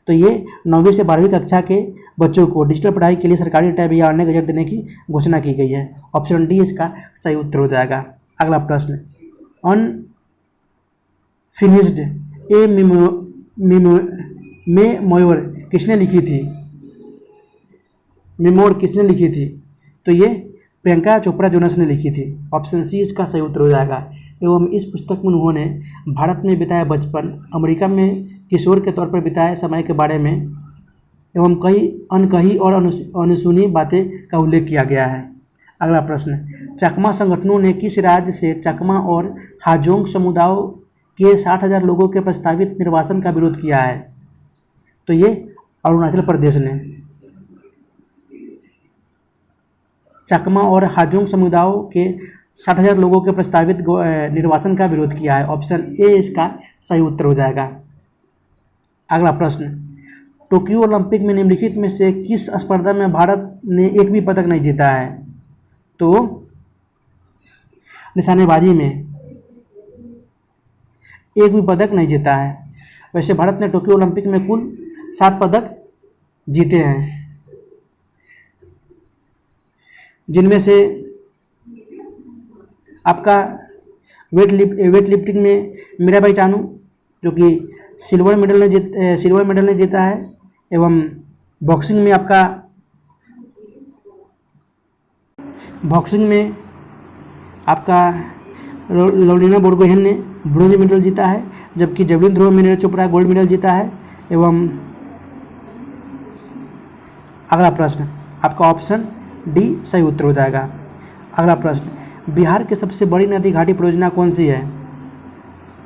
तो ये 9वीं से 12वीं कक्षा के बच्चों को डिजिटल पढ़ाई के लिए सरकारी टैब या अन्य गैजेट देने की घोषणा की गई है। ऑप्शन डी इसका सही उत्तर हो जाएगा। अगला प्रश्न, अनफिनिश्ड ए मेमोयर किसने लिखी थी? मेमोर किसने लिखी थी? तो ये प्रियंका चोपड़ा जोनस ने लिखी थी। ऑप्शन सी इसका सही उत्तर हो जाएगा। एवं इस पुस्तक में उन्होंने भारत में बिताया बचपन, अमेरिका में किशोर के तौर पर बिताए समय के बारे में एवं कई अनकही और अनसुनी बातें का उल्लेख किया गया है। अगला प्रश्न, चकमा संगठनों ने किस राज्य से चकमा और हाजोंग समुदायों के 60,000 लोगों के प्रस्तावित निर्वासन का विरोध किया है? तो ये अरुणाचल प्रदेश ने चकमा और हाजोंग समुदायों के 60,000 लोगों के प्रस्तावित निर्वासन का विरोध किया है। ऑप्शन ए इसका सही उत्तर हो जाएगा। अगला प्रश्न, टोक्यो ओलंपिक में निम्नलिखित में से किस स्पर्धा में भारत ने एक भी पदक नहीं जीता है? तो निशानेबाजी में एक भी पदक नहीं जीता है। वैसे भारत ने टोक्यो ओलंपिक में कुल 7 पदक जीते हैं, जिनमें से आपका वेट लिफ्टिंग में मीराबाई चानू जो कि सिल्वर मेडल ने जीता है। एवं बॉक्सिंग में आपका लवलीना बोरगोहेन ने ब्रोंज मेडल जीता है। जबकि जेवलिन थ्रो में नीरज चोपड़ा गोल्ड मेडल जीता है। एवं अगला प्रश्न आपका ऑप्शन डी सही उत्तर हो जाएगा। अगला प्रश्न, बिहार की सबसे बड़ी नदी घाटी परियोजना कौन सी है?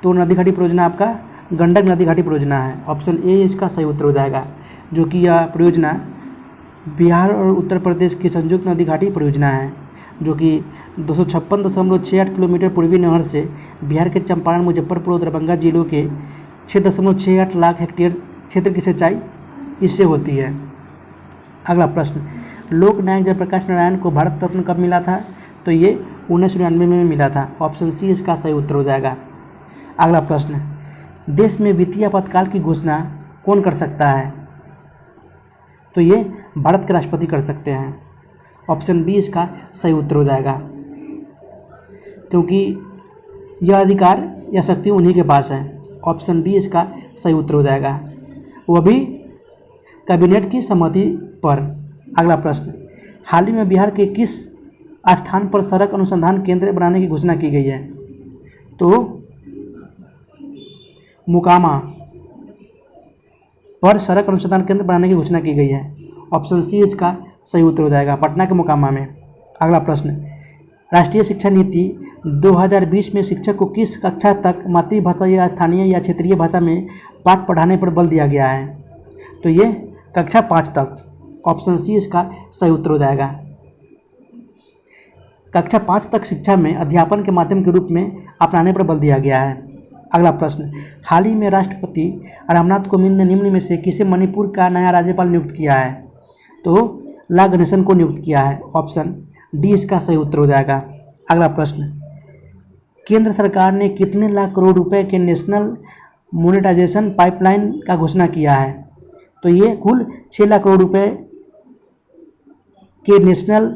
तो नदी घाटी परियोजना आपका गंडक नदी घाटी परियोजना है। ऑप्शन ए इसका सही उत्तर हो जाएगा। जो कि यह परियोजना बिहार और उत्तर प्रदेश की संयुक्त नदी घाटी परियोजना है, जो कि 256.68 किलोमीटर पूर्वी नहर से बिहार के चंपारण, मुजफ्फरपुर और दरभंगा जिलों के 6.68 लाख हेक्टेयर क्षेत्र की सिंचाई इससे होती है। अगला प्रश्न, लोक नायक जयप्रकाश नारायण को भारत रत्न कब मिला था? तो ये 1999 में मिला था। ऑप्शन सी इसका सही उत्तर हो जाएगा। अगला प्रश्न, देश में वित्तीय आपातकाल की घोषणा कौन कर सकता है? तो ये भारत के राष्ट्रपति कर सकते हैं। ऑप्शन बी इसका सही उत्तर हो जाएगा, क्योंकि यह अधिकार या शक्ति उन्हीं के पास है। ऑप्शन बी इसका सही उत्तर हो जाएगा, वह भी कैबिनेट की सहमति पर। अगला प्रश्न, हाल ही में बिहार के किस स्थान पर सड़क अनुसंधान केंद्र बनाने की घोषणा की गई है? तो मोकामा पर सड़क अनुसंधान केंद्र बनाने की घोषणा की गई है। ऑप्शन सी इसका सही उत्तर हो जाएगा, पटना के मोकामा में। अगला प्रश्न, राष्ट्रीय शिक्षा नीति 2020 में शिक्षक को किस कक्षा तक मातृभाषा या स्थानीय या क्षेत्रीय भाषा में पाठ पढ़ाने पर बल दिया गया है? तो ये कक्षा 5 तक। ऑप्शन सी इसका सही उत्तर हो जाएगा। कक्षा 5 तक शिक्षा में अध्यापन के माध्यम के रूप में अपनाने पर बल दिया गया है। अगला प्रश्न, हाल ही में राष्ट्रपति रामनाथ कोविंद ने निम्न में से किसे मणिपुर का नया राज्यपाल नियुक्त किया है? तो ला गणेशन को नियुक्त किया है। ऑप्शन डी इसका सही उत्तर हो जाएगा। अगला प्रश्न, केंद्र सरकार ने कितने लाख करोड़ रुपए के नेशनल मोनेटाइजेशन पाइपलाइन का घोषणा किया है? तो ये कुल 6 लाख करोड़ रुपए के नेशनल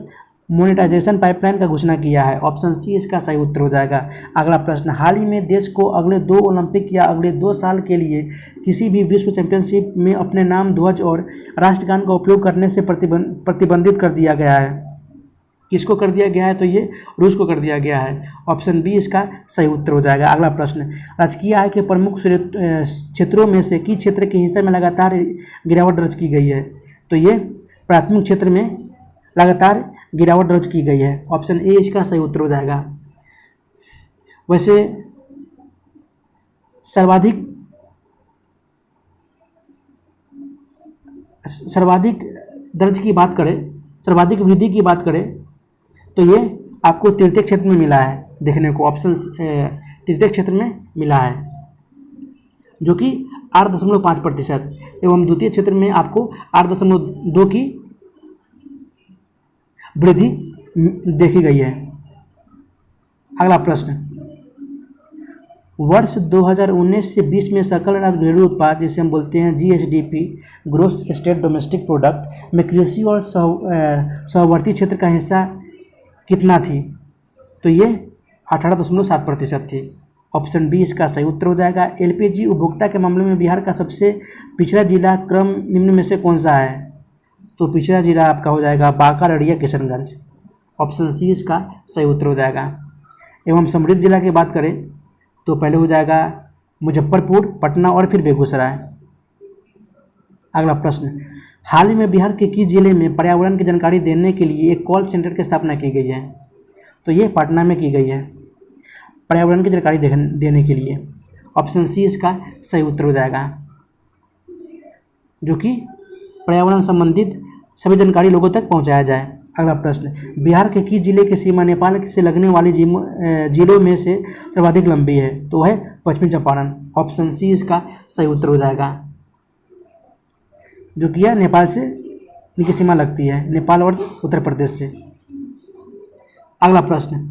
मोनेटाइजेशन पाइपलाइन का घोषणा किया है। ऑप्शन सी इसका सही उत्तर हो जाएगा। अगला प्रश्न, हाल ही में देश को अगले 2 ओलंपिक या अगले 2 साल के लिए किसी भी विश्व चैंपियनशिप में अपने नाम, ध्वज और राष्ट्रगान का उपयोग करने से प्रतिबंधित कर दिया गया है? किसको कर दिया गया है? तो ये रूस को कर दिया गया है। ऑप्शन बी इसका सही उत्तर हो जाएगा। अगला प्रश्न, राजकीय आय के प्रमुख क्षेत्रों में से किस क्षेत्र के हिस्से में लगातार गिरावट दर्ज की गई है? तो ये प्राथमिक क्षेत्र में लगातार गिरावट दर्ज की गई है। ऑप्शन ए इसका सही उत्तर हो जाएगा। वैसे सर्वाधिक दर्ज की बात करें, सर्वाधिक वृद्धि की बात करें तो ये आपको तृतीय क्षेत्र में मिला है देखने को। ऑप्शन तृतीय क्षेत्र में मिला है जो कि 8.5% एवं द्वितीय क्षेत्र में आपको 8.2 की वृद्धि देखी गई है। अगला प्रश्न, वर्ष 2019 से 20 में सकल राज्य घरेलू उत्पाद जिसे हम बोलते हैं GSDP, gross state domestic product में कृषि और सहवर्ती क्षेत्र का हिस्सा कितना थी? तो ये 18.7% थी। ऑप्शन बी इसका सही उत्तर हो जाएगा। एलपीजी उपभोक्ता के मामले में बिहार का सबसे पिछड़ा जिला क्रम निम्न में से कौन सा है? तो पिछड़ा जिला आपका हो जाएगा बांका, अररिया, किशनगंज। ऑप्शन सी इसका सही उत्तर हो जाएगा। एवं समृद्ध जिला की बात करें तो पहले हो जाएगा मुजफ्फरपुर, पटना और फिर बेगूसराय। अगला प्रश्न, हाल ही में बिहार के किस जिले में पर्यावरण की जानकारी देने के लिए एक कॉल सेंटर की स्थापना की गई है? तो ये पटना में की गई है, पर्यावरण की जानकारी देने के लिए। ऑप्शन सी इसका सही उत्तर हो जाएगा, जो कि पर्यावरण संबंधित सभी जानकारी लोगों तक पहुंचाया जाए। अगला प्रश्न, बिहार के किस जिले की सीमा नेपाल से लगने वाली जिलों में से सर्वाधिक लंबी है? तो है पश्चिमी चंपारण। ऑप्शन सी इसका सही उत्तर हो जाएगा, जो कि यह नेपाल से इनकी सीमा लगती है, नेपाल और उत्तर प्रदेश से। अगला प्रश्न,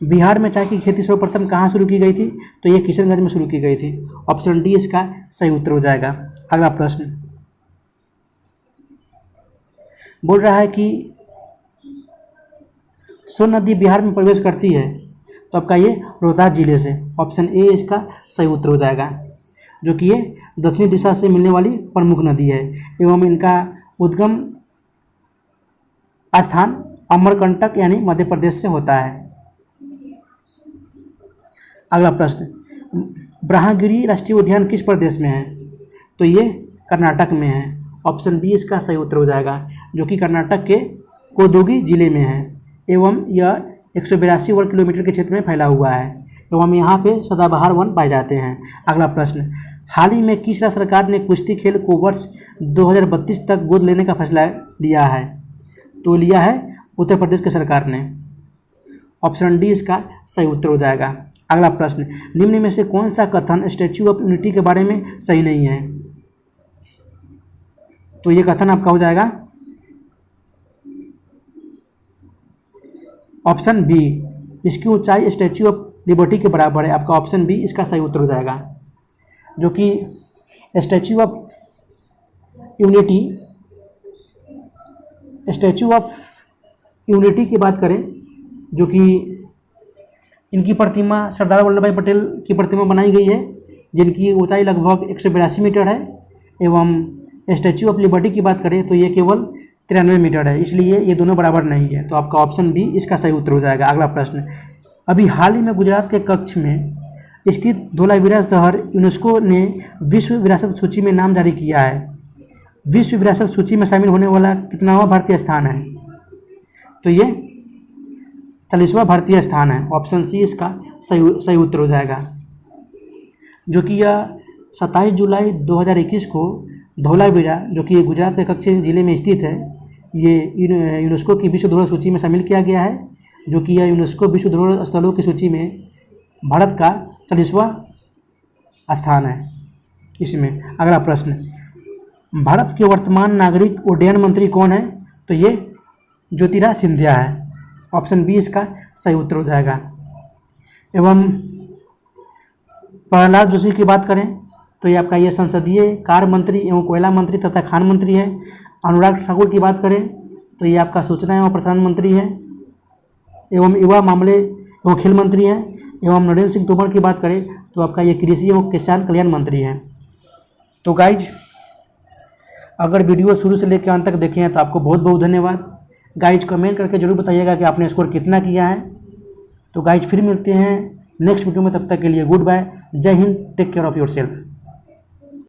बिहार में चाय की खेती सर्वप्रथम कहाँ शुरू की गई थी? तो ये किशनगंज में शुरू की गई थी। ऑप्शन डी इसका सही उत्तर हो जाएगा। अगला प्रश्न बोल रहा है कि सोन नदी बिहार में प्रवेश करती है, तो आपका ये रोहतास जिले से। ऑप्शन ए इसका सही उत्तर हो जाएगा, जो कि ये दक्षिणी दिशा से मिलने वाली प्रमुख नदी है एवं इनका उद्गम स्थान अमरकंटक यानी मध्य प्रदेश से होता है। अगला प्रश्न, ब्रह्मगिरी राष्ट्रीय उद्यान किस प्रदेश में है? तो ये कर्नाटक में है। ऑप्शन बी इसका सही उत्तर हो जाएगा, जो कि कर्नाटक के कोदोगी जिले में है एवं यह 182 वर्ग किलोमीटर के क्षेत्र में फैला हुआ है एवं यहाँ पे सदाबहार वन पाए जाते हैं। अगला प्रश्न, हाल ही में किस राज्य सरकार ने कुश्ती खेल को वर्ष 2032 तक गोद लेने का फैसला लिया है? तो लिया है उत्तर प्रदेश की सरकार ने। ऑप्शन डी इसका सही उत्तर हो जाएगा। अगला प्रश्न, निम्न में से कौन सा कथन स्टैच्यू ऑफ यूनिटी के बारे में सही नहीं है? तो ये कथन आपका हो जाएगा ऑप्शन बी, इसकी ऊंचाई स्टैच्यू ऑफ लिबर्टी के बराबर है। आपका ऑप्शन बी इसका सही उत्तर हो जाएगा, जो कि स्टैच्यू ऑफ यूनिटी की बात करें, जो कि इनकी प्रतिमा सरदार वल्लभ भाई पटेल की प्रतिमा बनाई गई है, जिनकी ऊंचाई लगभग 182 मीटर है एवं स्टैच्यू ऑफ लिबर्टी की बात करें तो ये केवल 93 मीटर है, इसलिए ये दोनों बराबर नहीं है। तो आपका ऑप्शन बी इसका सही उत्तर हो जाएगा। अगला प्रश्न, अभी हाल ही में गुजरात के कच्छ में स्थित धोलावीरा शहर यूनेस्को ने विश्व विरासत सूची में नाम जारी किया है। विश्व विरासत सूची में शामिल होने वाला कितनावां भारतीय स्थान है? तो ये 40वां भारतीय स्थान है। ऑप्शन सी इसका सही उत्तर हो जाएगा, जो कि यह 27 जुलाई 2021 को धौलावीरा, जो कि गुजरात के कच्छ जिले में स्थित है, ये यूनेस्को की विश्व धरोहर सूची में शामिल किया गया है, जो कि यह यूनेस्को विश्व धरोहर स्थलों की सूची में भारत का 40वां स्थान है इसमें। अगला प्रश्न, भारत के वर्तमान नागरिक उड्डयन मंत्री कौन है? तो ये ज्योतिराज सिंधिया है। ऑप्शन बी इसका सही उत्तर हो जाएगा। एवं प्रहलाद जोशी की बात करें तो ये आपका ये संसदीय कार्य मंत्री एवं कोयला मंत्री तथा खान मंत्री है। अनुराग ठाकुर की बात करें तो ये आपका सूचना एवं प्रसारण मंत्री है एवं युवा मामले एवं खेल मंत्री हैं। एवं नरेंद्र सिंह तोमर की बात करें तो आपका ये कृषि एवं किसान कल्याण मंत्री हैं। तो गाइज, अगर वीडियो शुरू से लेकर अंत तक देखे हैं तो आपको बहुत बहुत धन्यवाद। गाइज कमेंट करके जरूर बताइएगा कि आपने स्कोर कितना किया है। तो गाइज फिर मिलते हैं नेक्स्ट वीडियो में, तब तक के लिए गुड बाय, जय हिंद, take care of your self.